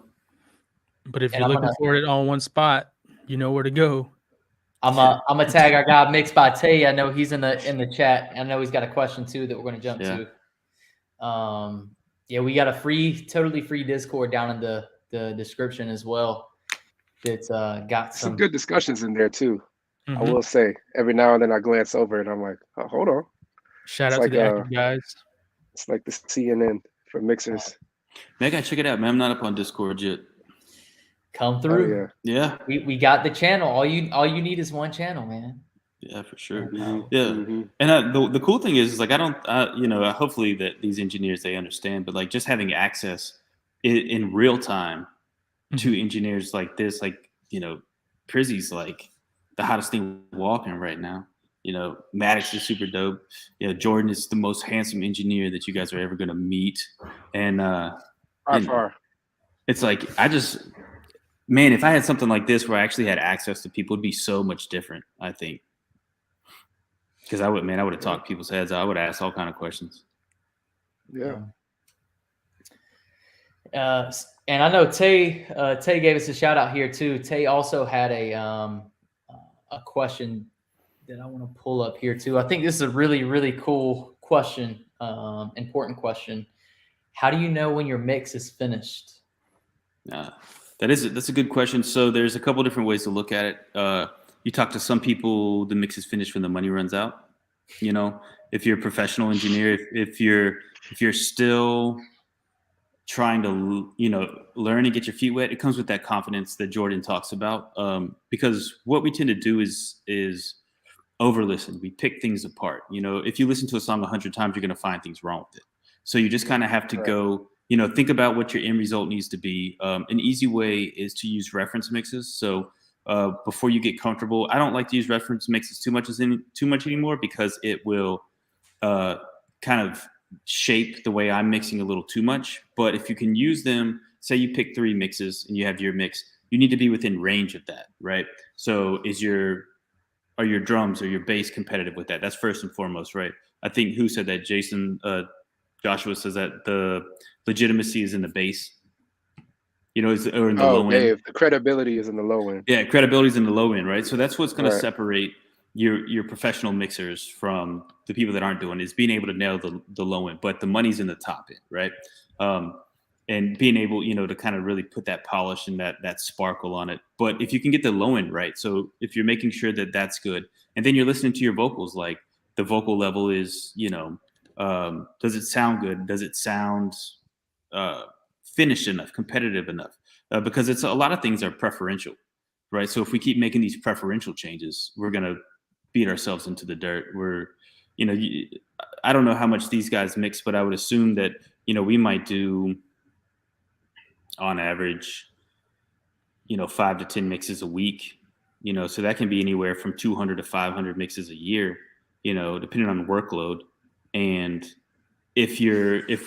S2: But if you're looking for it all in one spot, you know where to go.
S1: I'm a tag our guy Mixed by Tay. I know he's in the chat. I know he's got a question too that we're going to jump to. Yeah, we got a totally free Discord down in the description as well. It's got
S4: some good discussions in there too. Mm-hmm. I will say every now and then I glance over and I'm like, oh, hold on.
S2: Shout out to the active guys.
S4: It's like the CNN for mixers.
S3: Man, I gotta check it out, man. I'm not up on Discord yet.
S1: Come through.
S4: Oh, yeah.
S1: We got the channel. All you need is one channel, man.
S3: Yeah, for sure. Yeah. And the cool thing is like, you know, hopefully that these engineers, they understand, but like just having access in real time to engineers like this, like, you know, Prizzy's like the hottest thing walking right now. You know, Maddox is super dope. You know, Jordan is the most handsome engineer that you guys are ever going to meet. And
S4: by far.
S3: It's like, man, if I had something like this where I actually had access to people, it'd be so much different, I think. Because I would have talked people's heads. I would ask all kind of questions.
S4: Yeah.
S1: And I know Tay gave us a shout out here too. Tay also had a question that I want to pull up here too. I think this is a really, really cool question, important question. How do you know when your mix is finished?
S3: That's a good question. So there's a couple different ways to look at it. You talk to some people, the mix is finished when the money runs out. You know, if you're a professional engineer, if you're still trying to, you know, learn and get your feet wet, it comes with that confidence that Jordan talks about. Because what we tend to do is over listen. We pick things apart. You know, if you listen to a song 100 times, you're going to find things wrong with it. So you just kind of have to go, you know, think about what your end result needs to be. An easy way is to use reference mixes. So before you get comfortable, I don't like to use reference mixes too much anymore, because it will kind of shape the way I'm mixing a little too much. But if you can use them, say you pick 3 mixes and you have your mix, you need to be within range of that, right? So are your drums or your bass competitive with that? That's first and foremost, right? I think who said that? Joshua says that the legitimacy is in the bass, you know, or in the low
S4: Dave,
S3: end.
S4: the credibility is in the low end.
S3: Yeah, credibility is in the low end, right? So that's what's going to separate your professional mixers from the people that aren't doing it, is being able to nail the low end, but the money's in the top end, right? And being able, you know, to kind of really put that polish and that sparkle on it. But if you can get the low end right, so if you're making sure that that's good, and then you're listening to your vocals, like the vocal level is, you know, does it sound good? Does it sound finished enough, competitive enough? Because it's a lot of things are preferential, right? So if we keep making these preferential changes, we're going to beat ourselves into the dirt. You know, I don't know how much these guys mix, but I would assume that, you know, we might do on average, you know, 5 to 10 mixes a week, you know, so that can be anywhere from 200 to 500 mixes a year, you know, depending on the workload. And if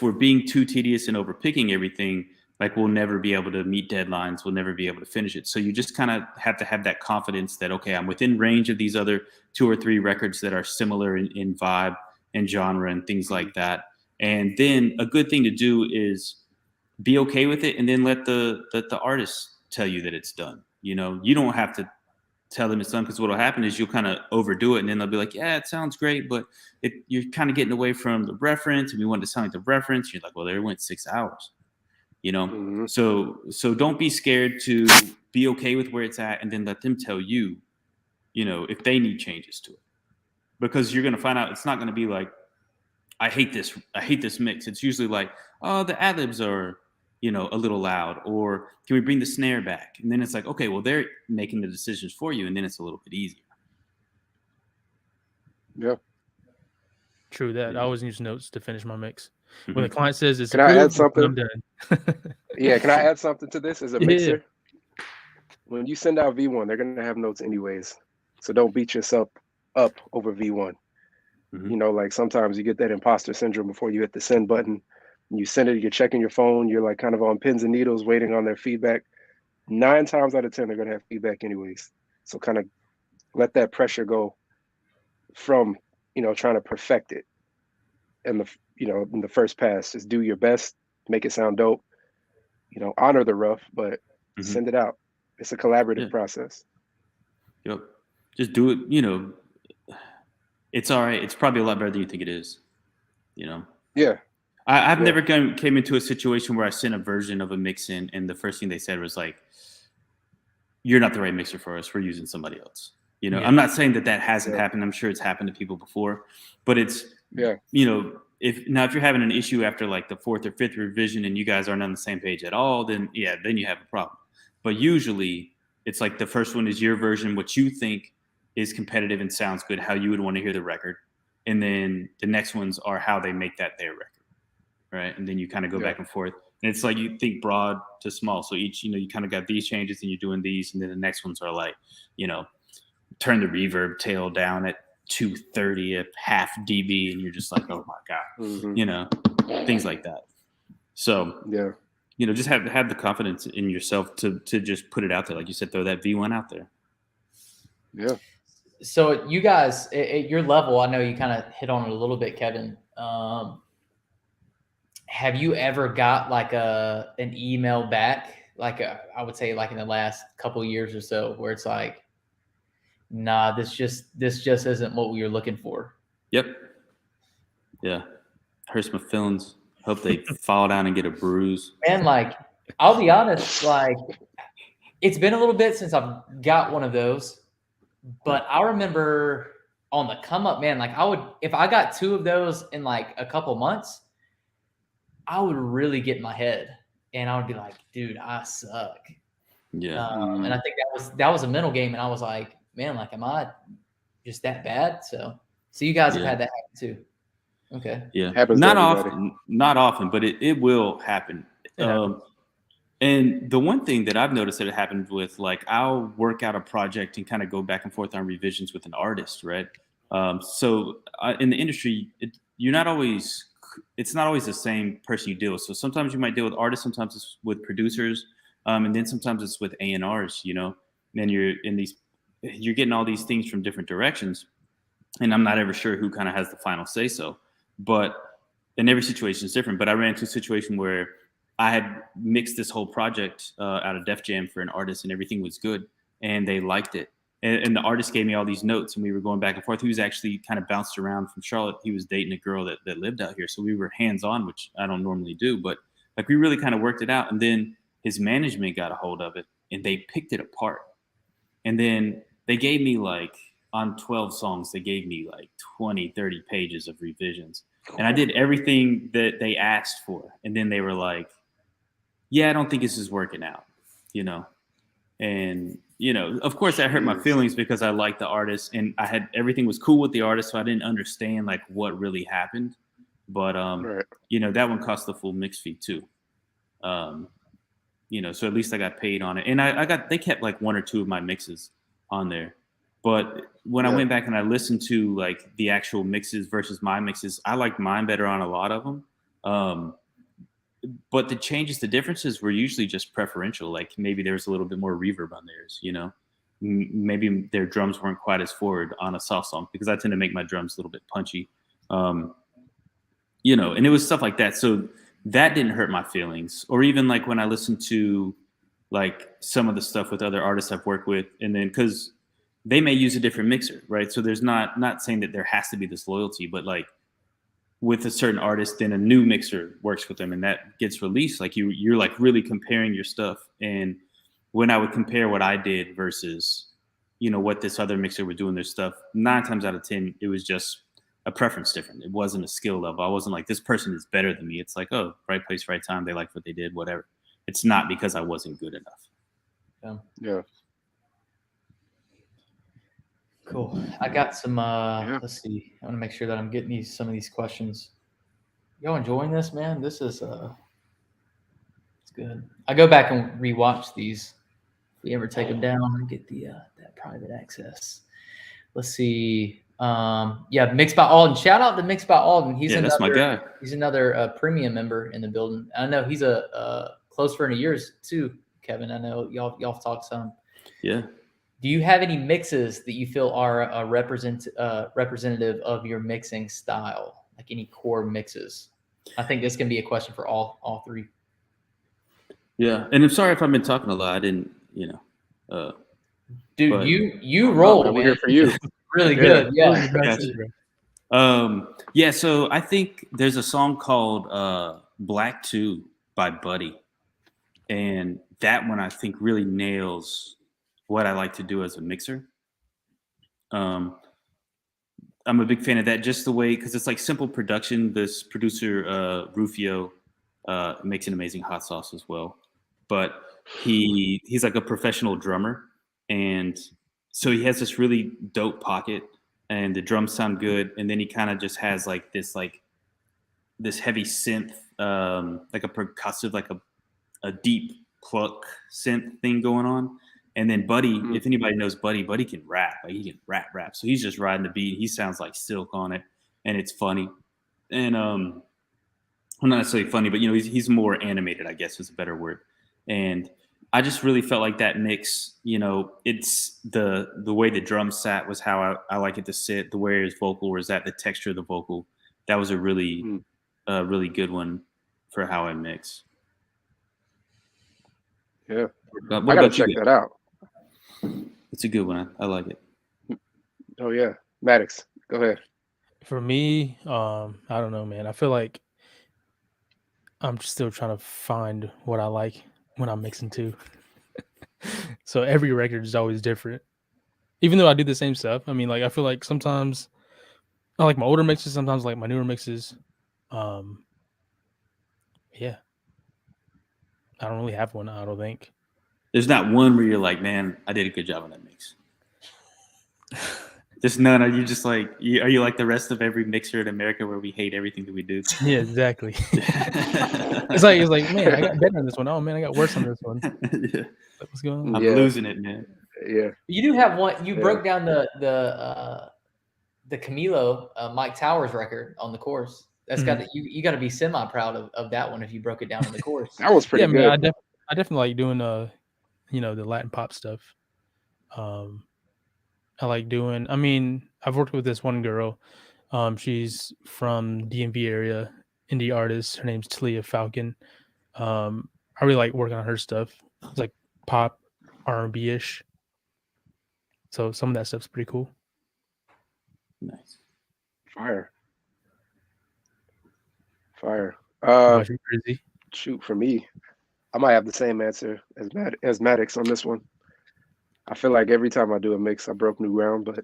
S3: we're being too tedious and overpicking everything, like we'll never be able to meet deadlines. We'll never be able to finish it. So you just kind of have to have that confidence that, okay, I'm within range of these other 2 or 3 records that are similar in vibe and genre and things like that. And then a good thing to do is be okay with it, and then let the artist tell you that it's done. You know, you don't have to tell them it's done, because what will happen is you'll kind of overdo it, and then they'll be like, yeah, it sounds great, but you're kind of getting away from the reference, and we want it to sound like the reference. You're like, well, there went 6 hours, you know?
S4: Mm-hmm.
S3: So don't be scared to be okay with where it's at, and then let them tell you, you know, if they need changes to it, because you're going to find out it's not going to be like, I hate this mix. It's usually like, oh, the ad-libs are, you know, a little loud, or can we bring the snare back? And then it's like, okay, well, they're making the decisions for you, and then it's a little bit easier.
S4: Yeah.
S2: True that. I always use notes to finish my mix. When the client says it's
S4: Can I add something?
S2: I'm done.
S4: Yeah, can I add something to this as a mixer? When you send out V1, they're gonna have notes anyways. So don't beat yourself up over V1. You know, like sometimes you get that imposter syndrome before you hit the send button. You send it, you're checking your phone, you're like kind of on pins and needles waiting on their feedback. 9 times out of 10, they're going to have feedback anyways. So kind of let that pressure go from, you know, trying to perfect it. And in the first pass, just do your best, make it sound dope, you know, honor the rough, but send it out. It's a collaborative process.
S3: Yep. Just do it, you know, it's all right. It's probably a lot better than you think it is, you know?
S4: Yeah.
S3: I've never came into a situation where I sent a version of a mix in, and the first thing they said was like, you're not the right mixer for us. We're using somebody else. You know, I'm not saying that hasn't happened. I'm sure it's happened to people before, but it's, you know, if you're having an issue after like the 4th or 5th revision and you guys aren't on the same page at all, then you have a problem. But usually it's like the first one is your version, what you think is competitive and sounds good, how you would want to hear the record. And then the next ones are how they make that their record. Right. And then you kind of go back and forth. And it's like you think broad to small. So each, you know, you kind of got these changes and you're doing these. And then the next ones are like, you know, turn the reverb tail down at 230 at half dB. And you're just like, oh my God, you know, things like that. So, you know, just have the confidence in yourself to just put it out there. Like you said, throw that V1 out there.
S4: Yeah.
S1: So you guys at your level, I know you kind of hit on it a little bit, Kevin. Have you ever got like an email back, like I would say like in the last couple of years or so, where it's like, nah, this just isn't what we were looking for?
S3: Yep. Yeah. Hurts my feelings. Hope they fall down and get a bruise.
S1: Man, like, I'll be honest, like, it's been a little bit since I've got one of those, but I remember on the come up, man, like if I got 2 of those in like a couple months, I would really get in my head and I would be like, dude, I suck.
S3: Yeah.
S1: And I think that was a mental game. And I was like, man, like, am I just that bad? So you guys have had that happen too. Okay.
S3: Yeah.
S4: Happens
S3: Not
S4: to everybody.
S3: not often, but it will happen. And the one thing that I've noticed that it happens with, like, I'll work out a project and kind of go back and forth on revisions with an artist, right? So in the industry, it's not always the same person you deal with. So sometimes you might deal with artists, sometimes it's with producers, and then sometimes it's with A&Rs, you know. And you're getting all these things from different directions, and I'm not ever sure who kind of has the final say so. But and every situation is different. But I ran into a situation where I had mixed this whole project out of Def Jam for an artist, and everything was good, and they liked it. And the artist gave me all these notes, and we were going back and forth. He was actually kind of bounced around from Charlotte. He was dating a girl that lived out here, so we were hands-on, which I don't normally do. But like, we really kind of worked it out. And then his management got a hold of it, and they picked it apart. And then they gave me, like, on 12 songs, they gave me like 20, 30 pages of revisions. And I did everything that they asked for. And then they were like, yeah, I don't think this is working out, you know? And, you know, of course that hurt my feelings because I liked the artist and everything was cool with the artist. So I didn't understand like what really happened. But, you know, that one cost the full mix fee too. You know, so at least I got paid on it. And they kept like 1 or 2 of my mixes on there. But when I went back and I listened to like the actual mixes versus my mixes, I liked mine better on a lot of them. But the differences were usually just preferential. Like maybe there was a little bit more reverb on theirs, you know, maybe their drums weren't quite as forward on a soft song because I tend to make my drums a little bit punchy, you know, and it was stuff like that. So that didn't hurt my feelings. Or even like when I listened to like some of the stuff with other artists I've worked with, and then because they may use a different mixer, right? So there's not saying that there has to be this loyalty, but like with a certain artist, then a new mixer works with them and that gets released. Like you're like really comparing your stuff. And when I would compare what I did versus, you know, what this other mixer would do in their stuff, 9 times out of 10, it was just a preference different. It wasn't a skill level. I wasn't like, this person is better than me. It's like, oh, right place, right time. They like what they did, whatever. It's not because I wasn't good enough.
S4: Yeah.
S1: Cool. I got some, let's see. I want to make sure that I'm getting some of these questions. Y'all enjoying this, man? This is, it's good. I go back and rewatch these. If we ever take them down and get that private access. Let's see. Yeah, Mixed by Alden. Shout out to Mixed by Alden.
S3: That's my guy.
S1: He's another premium member in the building. I know he's a close friend of yours too, Kevin. I know y'all talked some.
S3: Yeah.
S1: Do you have any mixes that you feel are a representative of your mixing style? Like any core mixes? I think this can be a question for all 3.
S3: Yeah, and I'm sorry if I've been talking a lot. I didn't, you know.
S1: Dude,
S3: but,
S1: you roll, man.
S4: We're here for you.
S1: Really good. Yeah.
S3: Yeah, so I think there's a song called Black 2 by Buddy. And that one I think really nails what I like to do as a mixer. I'm a big fan of that, just the way, because it's like simple production. This producer, Rufio, makes an amazing hot sauce as well. But he's like a professional drummer. And so he has this really dope pocket and the drums sound good. And then he kind of just has like this heavy synth, like a percussive, like a deep pluck synth thing going on. And then Buddy, if anybody knows Buddy can rap. Like he can rap. So he's just riding the beat. He sounds like silk on it, and it's funny. And well, not necessarily funny, but you know, he's more animated, I guess is a better word. And I just really felt like that mix, you know, it's the way the drum sat was how I like it to sit. The way his vocal was at, the texture of the vocal. That was a really good one for how I mix.
S4: Yeah,
S3: I
S4: gotta check that out.
S3: It's a good one. I like it.
S4: Oh yeah, Maddox, go ahead.
S2: For me, I don't know, man. I feel like I'm still trying to find what I like when I'm mixing too. So every record is always different. Even though I do the same stuff. I mean, like I feel like sometimes I like my older mixes, sometimes I like my newer mixes. Yeah. I don't really have one, I don't think.
S3: There's not one where you're like, man, I did a good job on that mix. Just none. Are you just like, are you like the rest of every mixer in America where we hate everything that we do?
S2: Yeah, exactly. It's like, man, I got better on this one. Oh man, I got worse on this one.
S3: Yeah.
S2: What's going on?
S3: I'm losing it, man.
S4: Yeah.
S1: You do have one. You broke down the Camilo Mike Towers record on the chorus. That's got to, you got to be semi proud of that one if you broke it down in the chorus.
S4: That was pretty good.
S2: Man, I definitely like doing you know, the Latin pop stuff. I like doing. I mean, I've worked with this one girl. She's from DMV area, indie artist. Her name's Talia Falcon. I really like working on her stuff. It's like pop, R&B ish. So some of that stuff's pretty cool.
S3: Nice.
S4: Fire. Shoot, for me, I might have the same answer as Maddox on this one. I feel like every time I do a mix, I broke new ground, but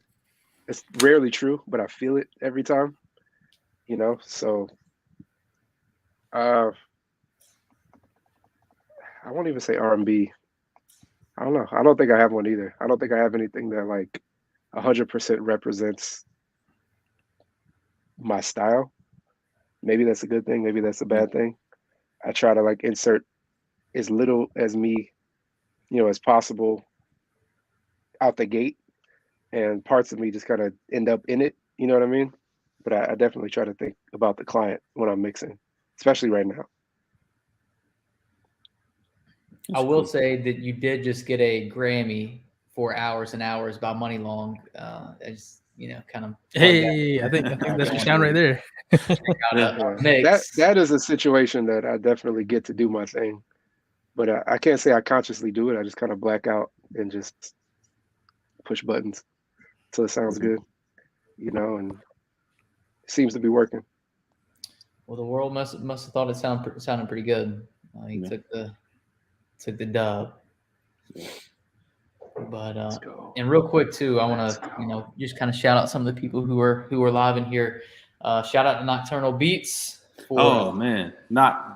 S4: it's rarely true, but I feel it every time, you know? So I won't even say R&B. I don't know. I don't think I have one either. I don't think I have anything that like 100% represents my style. Maybe that's a good thing. Maybe that's a bad thing. I try to like insert as little as me, you know, as possible out the gate, and parts of me just kind of end up in it. You know what I mean? But I definitely try to think about the client when I'm mixing, especially right now.
S1: I will say that you did just get a Grammy for Hours and Hours by Money Long. As you know, kind of.
S2: Hey, I think that's your sound right there.
S4: That is a situation that I definitely get to do my thing, but I can't say I consciously do it. I just kind of black out and just push buttons till it sounds good, you know, and it seems to be working.
S1: Well, the world must have thought it sounded pretty good. He took the dub. But and real quick too, I want to just kind of shout out some of the people who are live in here. Shout out to Nocturnal Beats.
S3: Oh man,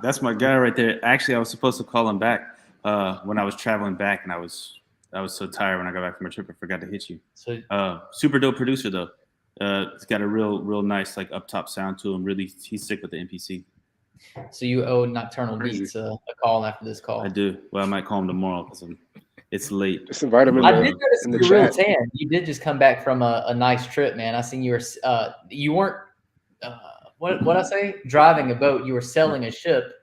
S3: that's my guy right there. Actually, I was supposed to call him back when I was traveling back, and I was so tired when I got back from my trip, I forgot to hit you. So, super dope producer though. It's got a real nice like up top sound to him. Really, he's sick with the MPC.
S1: So you owe Nocturnal Beats a call after this call.
S3: I do. Well, I might call him tomorrow because it's late.
S4: Just invite him in.
S1: I did notice you're real tan. You did just come back from a nice trip, man. I seen you weren't what I say, driving a boat. You were selling a ship.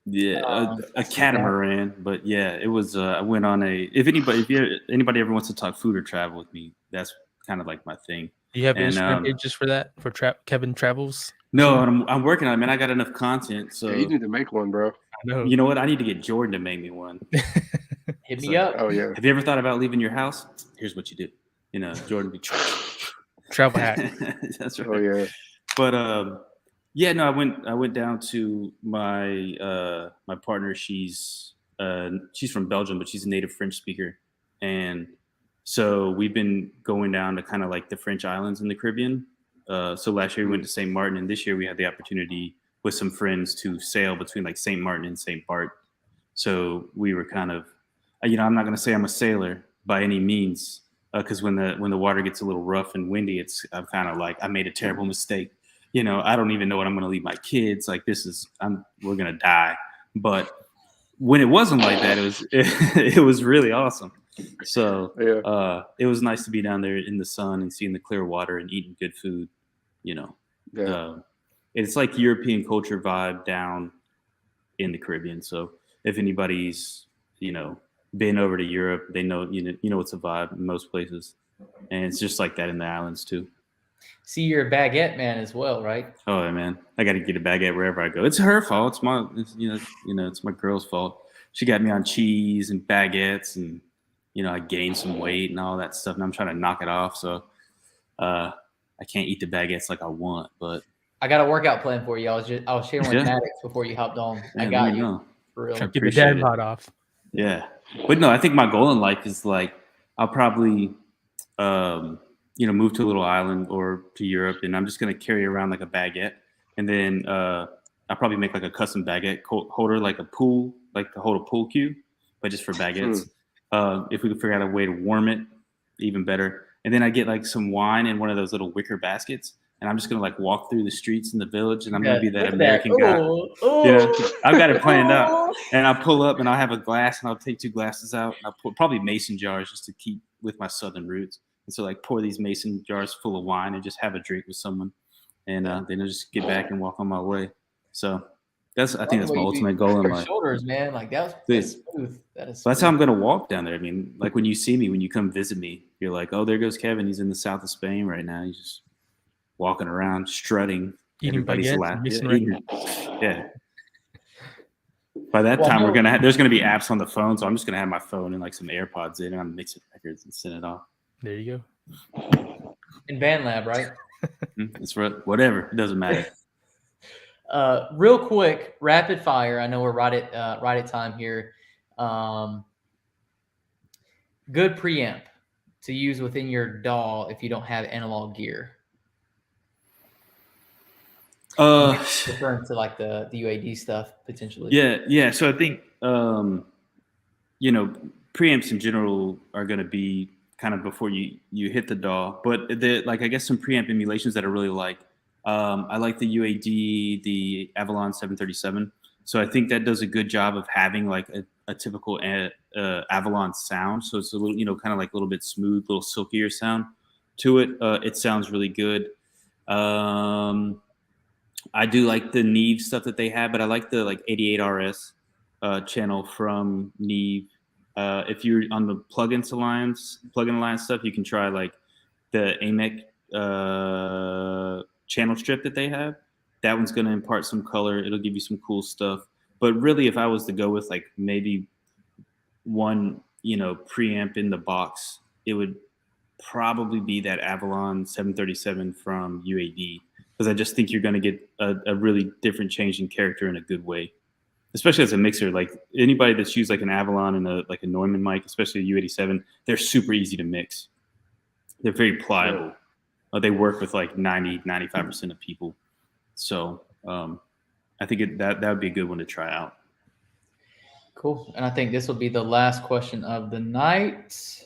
S3: Yeah, a catamaran. But yeah, it was. I went on if anybody ever wants to talk food or travel with me, that's kind of like my thing.
S2: Do you have Instagram pages for that for Kevin Travels?
S3: No, I'm working on it, man. I got enough content, so
S4: you need to make one, bro.
S2: I know.
S3: You know what? I need to get Jordan to make me one.
S1: Hit me up.
S4: Oh yeah.
S3: Have you ever thought about leaving your house? Here's what you do. You know, Jordan be
S2: travel hack.
S3: That's right.
S4: Oh yeah.
S3: But yeah, no, I went down to my my partner. She's from Belgium, but she's a native French speaker, and so we've been going down to kind of like the French islands in the Caribbean. So last year we went to St. Martin, and this year we had the opportunity with some friends to sail between like St. Martin and St. Bart. So we were kind of, I'm not going to say I'm a sailor by any means, because when the water gets a little rough and windy, I'm kind of like, I made a terrible mistake. I don't even know what I'm going to leave my kids. Like we're going to die. But when it wasn't like that, it was really awesome. So
S4: yeah.
S3: It was nice to be down there in the sun and seeing the clear water and eating good food.
S4: Yeah.
S3: It's like European culture vibe down in the Caribbean. So if anybody's been over to Europe, they know it's a vibe in most places, and it's just like that in the islands too.
S1: See, you're a baguette man as well, right?
S3: Oh yeah, man, I got to get a baguette wherever I go. It's her fault. It's my girl's fault. She got me on cheese and baguettes, and I gained some weight and all that stuff, and I'm trying to knock it off. So I can't eat the baguettes like I want, but
S1: I got a workout plan for you. I was sharing with Maddox before you hopped on.
S3: Yeah,
S1: I got you
S3: know.
S1: for real.
S2: Get the dad bod off.
S3: Yeah, but no, I think my goal in life is like I'll probably move to a little island or to Europe, and I'm just gonna carry around like a baguette, and then I'll probably make like a custom baguette holder, like a pool, like to hold a pool cue, but just for baguettes. If we could figure out a way to warm it, even better. And then I get like some wine in one of those little wicker baskets, and I'm just gonna like walk through the streets in the village, and I'm gonna be that American guy. I've got it planned out, and I'll pull up and I'll have a glass, and I'll take 2 glasses out, and I'll put probably mason jars just to keep with my southern roots. And so like pour these mason jars full of wine and just have a drink with someone, and then I'll just get back and walk on my way. So I think that's my ultimate goal in life.
S1: Shoulders, man, like that's smooth.
S3: That's how I'm gonna walk down there. I mean, like when you see me, when you come visit me, you're like, oh, there goes Kevin. He's in the south of Spain right now. He's just walking around, strutting.
S2: Eating
S3: baguettes. Yeah. By that time, there's gonna be apps on the phone, so I'm just gonna have my phone and like some AirPods in, and I'm mixing records and send it off.
S2: There you go.
S1: In BandLab, right?
S3: It's whatever. It doesn't matter.
S1: Real quick, rapid fire. I know we're right at time here. Good preamp to use within your DAW if you don't have analog gear. Referring to like the UAD stuff potentially.
S3: Yeah. So I think preamps in general are going to be kind of before you hit the DAW, but I guess some preamp emulations that I really like. I like the UAD, the Avalon 737. So I think that does a good job of having like a typical Avalon sound. So it's a little, kind of like a little bit smooth, little silkier sound to it. It sounds really good. I do like the Neve stuff that they have, but I like the like 88RS channel from Neve. If you're on the plugin alliance stuff, you can try like the AMEC channel strip that they have. That one's going to impart some color. It'll give you some cool stuff. But really, if I was to go with like maybe one, preamp in the box, it would probably be that Avalon 737 from UAD, because I just think you're going to get a really different change in character in a good way, especially as a mixer. Like anybody that's used like an Avalon and a Neumann mic, especially a U87, they're super easy to mix. They're very pliable. They work with like 95% of people. So I think that would be a good one to try out.
S1: Cool. And I think this will be the last question of the night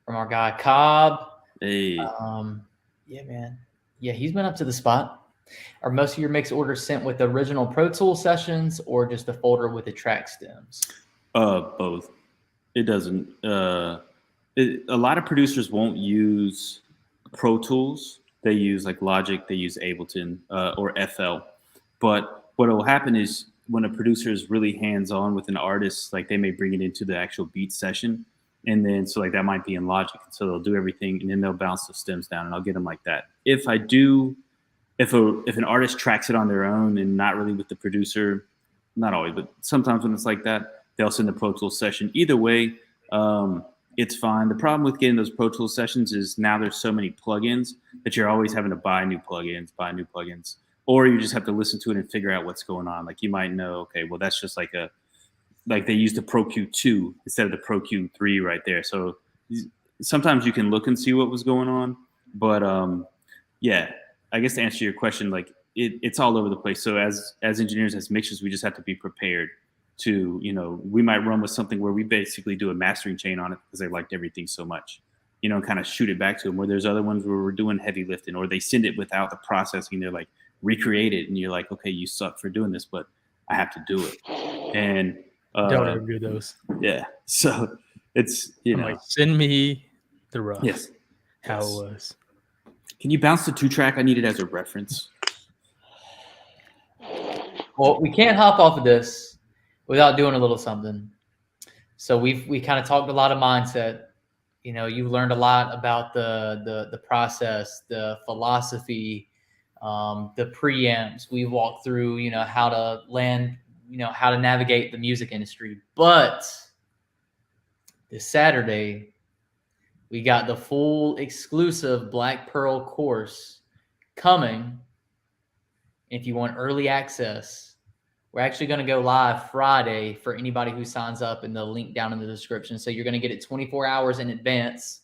S1: from our guy Cobb.
S3: Hey.
S1: Yeah, man. Yeah, he's been up to the spot. Are most of your mix orders sent with the original Pro Tools sessions or just a folder with the track stems?
S3: Both. It doesn't. A lot of producers won't use Pro Tools. They use like Logic, they use Ableton or FL. But what will happen is when a producer is really hands-on with an artist, like they may bring it into the actual beat session. And then, so like that might be in Logic. So they'll do everything and then they'll bounce the stems down and I'll get them like that. If an artist tracks it on their own and not really with the producer, not always, but sometimes when it's like that, they'll send the Pro Tools session. Either way, it's fine. The problem with getting those Pro Tools sessions is now there's so many plugins that you're always having to buy new plugins, or you just have to listen to it and figure out what's going on. Like you might know, okay, well that's just like they use the Pro Q2 instead of the Pro Q3 right there. So sometimes you can look and see what was going on, but yeah, I guess to answer your question, like it's all over the place. So as engineers, as mixers, we just have to be prepared to, we might run with something where we basically do a mastering chain on it because they liked everything so much, and kind of shoot it back to them, where there's other ones where we're doing heavy lifting, or they send it without the processing. They're like, recreate it. And you're like, okay, you suck for doing this, but I have to do it. And
S2: don't ever do those.
S3: Yeah. So it's,
S2: like, send me the rough.
S3: Yes.
S2: How it was.
S3: Can you bounce the 2-track? I need it as a reference.
S1: Well, we can't hop off of this without doing a little something. So we kind of talked a lot of mindset. You've learned a lot about the process, the philosophy, the preamps. We walked through, how to land, how to navigate the music industry. But this Saturday, we got the full exclusive Black Pearl course coming. If you want early access, we're actually going to go live Friday for anybody who signs up in the link down in the description. So you're going to get it 24 hours in advance.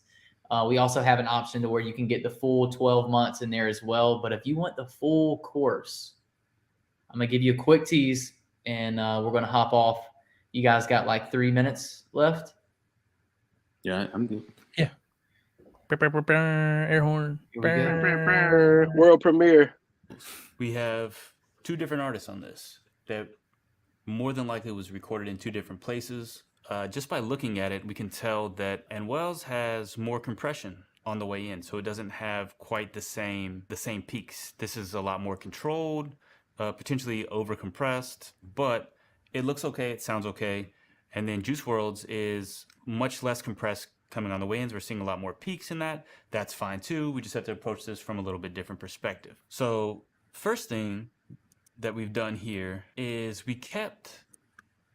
S1: We also have an option to where you can get the full 12 months in there as well. But if you want the full course, I'm going to give you a quick tease and we're going to hop off. You guys got like 3 minutes left?
S3: Yeah, I'm good.
S2: Yeah. Air horn.
S4: World premiere.
S5: We have 2 different artists on this that more than likely was recorded in 2 different places. Just by looking at it, we can tell that Wells has more compression on the way in, so it doesn't have quite the same peaks. This is a lot more controlled, potentially over compressed, but it looks okay, it sounds okay. And then Juice WRLD's is much less compressed coming on the way ins. We're seeing a lot more peaks in that. That's fine too. We just have to approach this from a little bit different perspective. So first thing that we've done here is we kept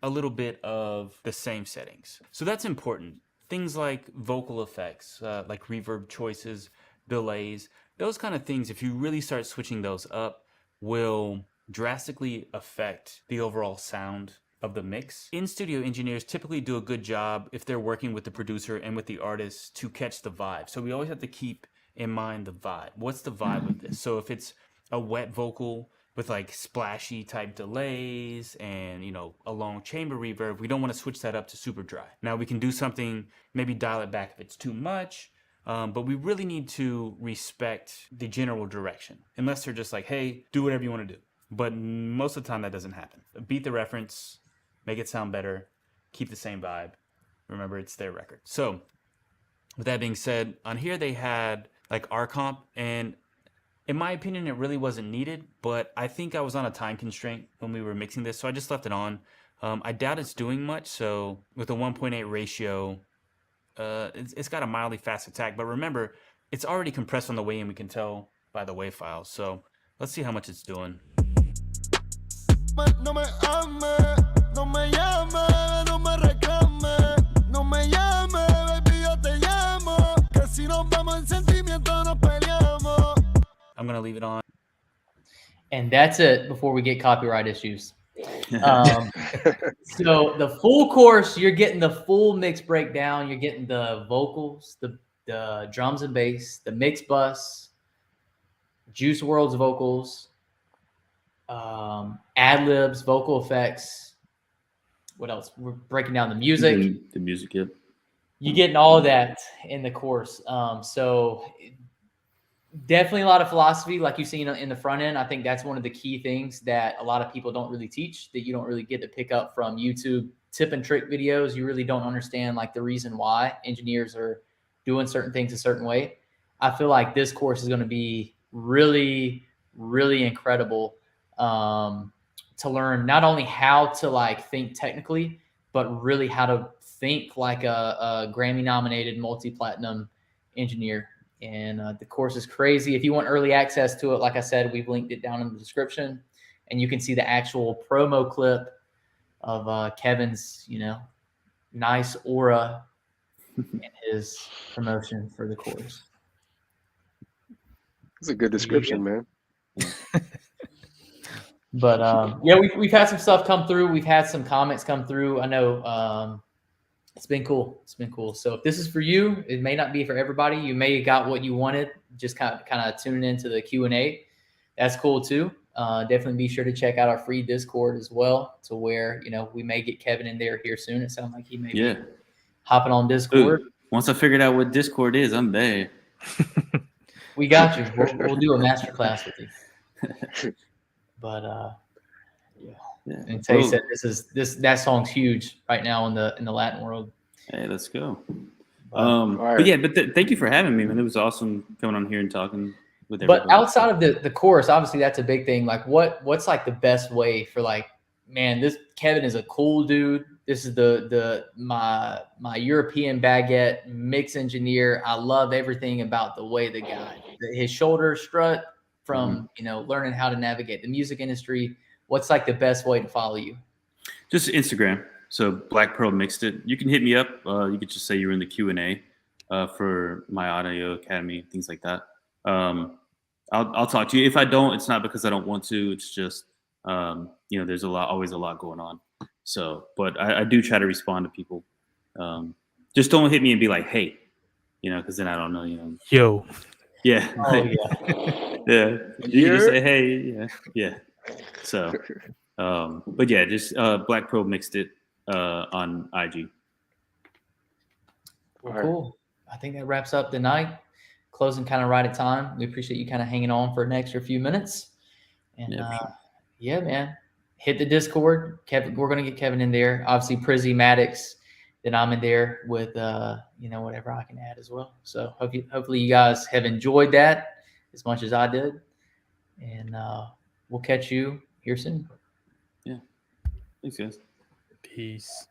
S5: a little bit of the same settings. So that's important. Things like vocal effects, like reverb choices, delays, those kind of things, if you really start switching those up, will drastically affect the overall sound of the mix. In-studio engineers typically do a good job if they're working with the producer and with the artist to catch the vibe. So we always have to keep in mind the vibe. What's the vibe of this? So if it's a wet vocal with like splashy type delays and, a long chamber reverb, we don't want to switch that up to super dry. Now we can do something, maybe dial it back if it's too much, but we really need to respect the general direction, unless they're just like, hey, do whatever you want to do. But most of the time that doesn't happen. Beat the reference, make it sound better, keep the same vibe. Remember, it's their record. So with that being said, on here they had like R comp, and in my opinion, it really wasn't needed, but I think I was on a time constraint when we were mixing this, so I just left it on. I doubt it's doing much, so with a 1.8 ratio, it's got a mildly fast attack, but remember, it's already compressed on the way in, we can tell by the WAV files, so let's see how much it's doing.
S6: No me ame, no me llame, no me reclame, no me llame, baby, yo te llamo, que si nos vamos en sentimiento nos peleamos.
S5: I'm going to leave it on.
S1: And that's it before we get copyright issues. So the full course, you're getting the full mix breakdown. You're getting the vocals, the drums and bass, the mix bus, Juice WRLD's vocals, ad-libs, vocal effects. What else? We're breaking down the music.
S3: The music, yep.
S1: You're getting all of that in the course. So definitely a lot of philosophy, like you've seen in the front end. I think that's one of the key things that a lot of people don't really teach, that you don't really get to pick up from YouTube tip and trick videos. You really don't understand like the reason why engineers are doing certain things a certain way. I feel like this course is going to be really, really incredible to learn not only how to like think technically, but really how to think like a Grammy nominated multi-platinum engineer. And the course is crazy. If you want early access to it, like I said, we've linked it down in the description, and you can see the actual promo clip of Kevin's, nice aura and his promotion for the course.
S4: It's a good description, man.
S1: But yeah, we've had some stuff come through. We've had some comments come through. I know it's been cool. It's been cool. So if this is for you, it may not be for everybody. You may have got what you wanted, just kind of tuning into the Q&A. That's cool too. Definitely be sure to check out our free Discord as well, to where, we may get Kevin in there here soon. It sounds like he may be hopping on Discord.
S3: Ooh, once I figured out what Discord is, I'm there.
S1: We got you. We'll do a masterclass with you. But
S3: Yeah.
S1: and Tay said that song's huge right now in the Latin world.
S3: Hey, let's go.
S1: But,
S3: But yeah, thank you for having me, man. It was awesome coming on here and talking with everybody.
S1: But outside of the course, obviously that's a big thing. Like what's like the best way for like, man, this Kevin is a cool dude. This is my European baguette mix engineer. I love everything about the way the guy, his shoulder strut from, learning how to navigate the music industry. What's like the best way to follow you?
S3: Just Instagram. So Black Pearl Mixed It. You can hit me up. You could just say you're in the Q&A. for MyAudioAcademy, things like that. I'll talk to you. If I don't, it's not because I don't want to. It's just there's always a lot going on. So, but I do try to respond to people. Just don't hit me and be like, hey, because then I don't know,
S2: Yo.
S3: Yeah.
S1: Oh yeah.
S3: Yeah. You can just say, hey, yeah. So, but yeah, just Black Pro mixed it on IG.
S1: Well, cool. I think that wraps up the night. Closing kind of right at time. We appreciate you kind of hanging on for an extra few minutes. And yeah, man, hit the Discord. Kevin, we're gonna get Kevin in there. Obviously, Prizzy, Maddox. Then I'm in there with whatever I can add as well. So hopefully you guys have enjoyed that as much as I did. And we'll catch you here soon.
S3: Yeah. Thanks, guys.
S2: Peace.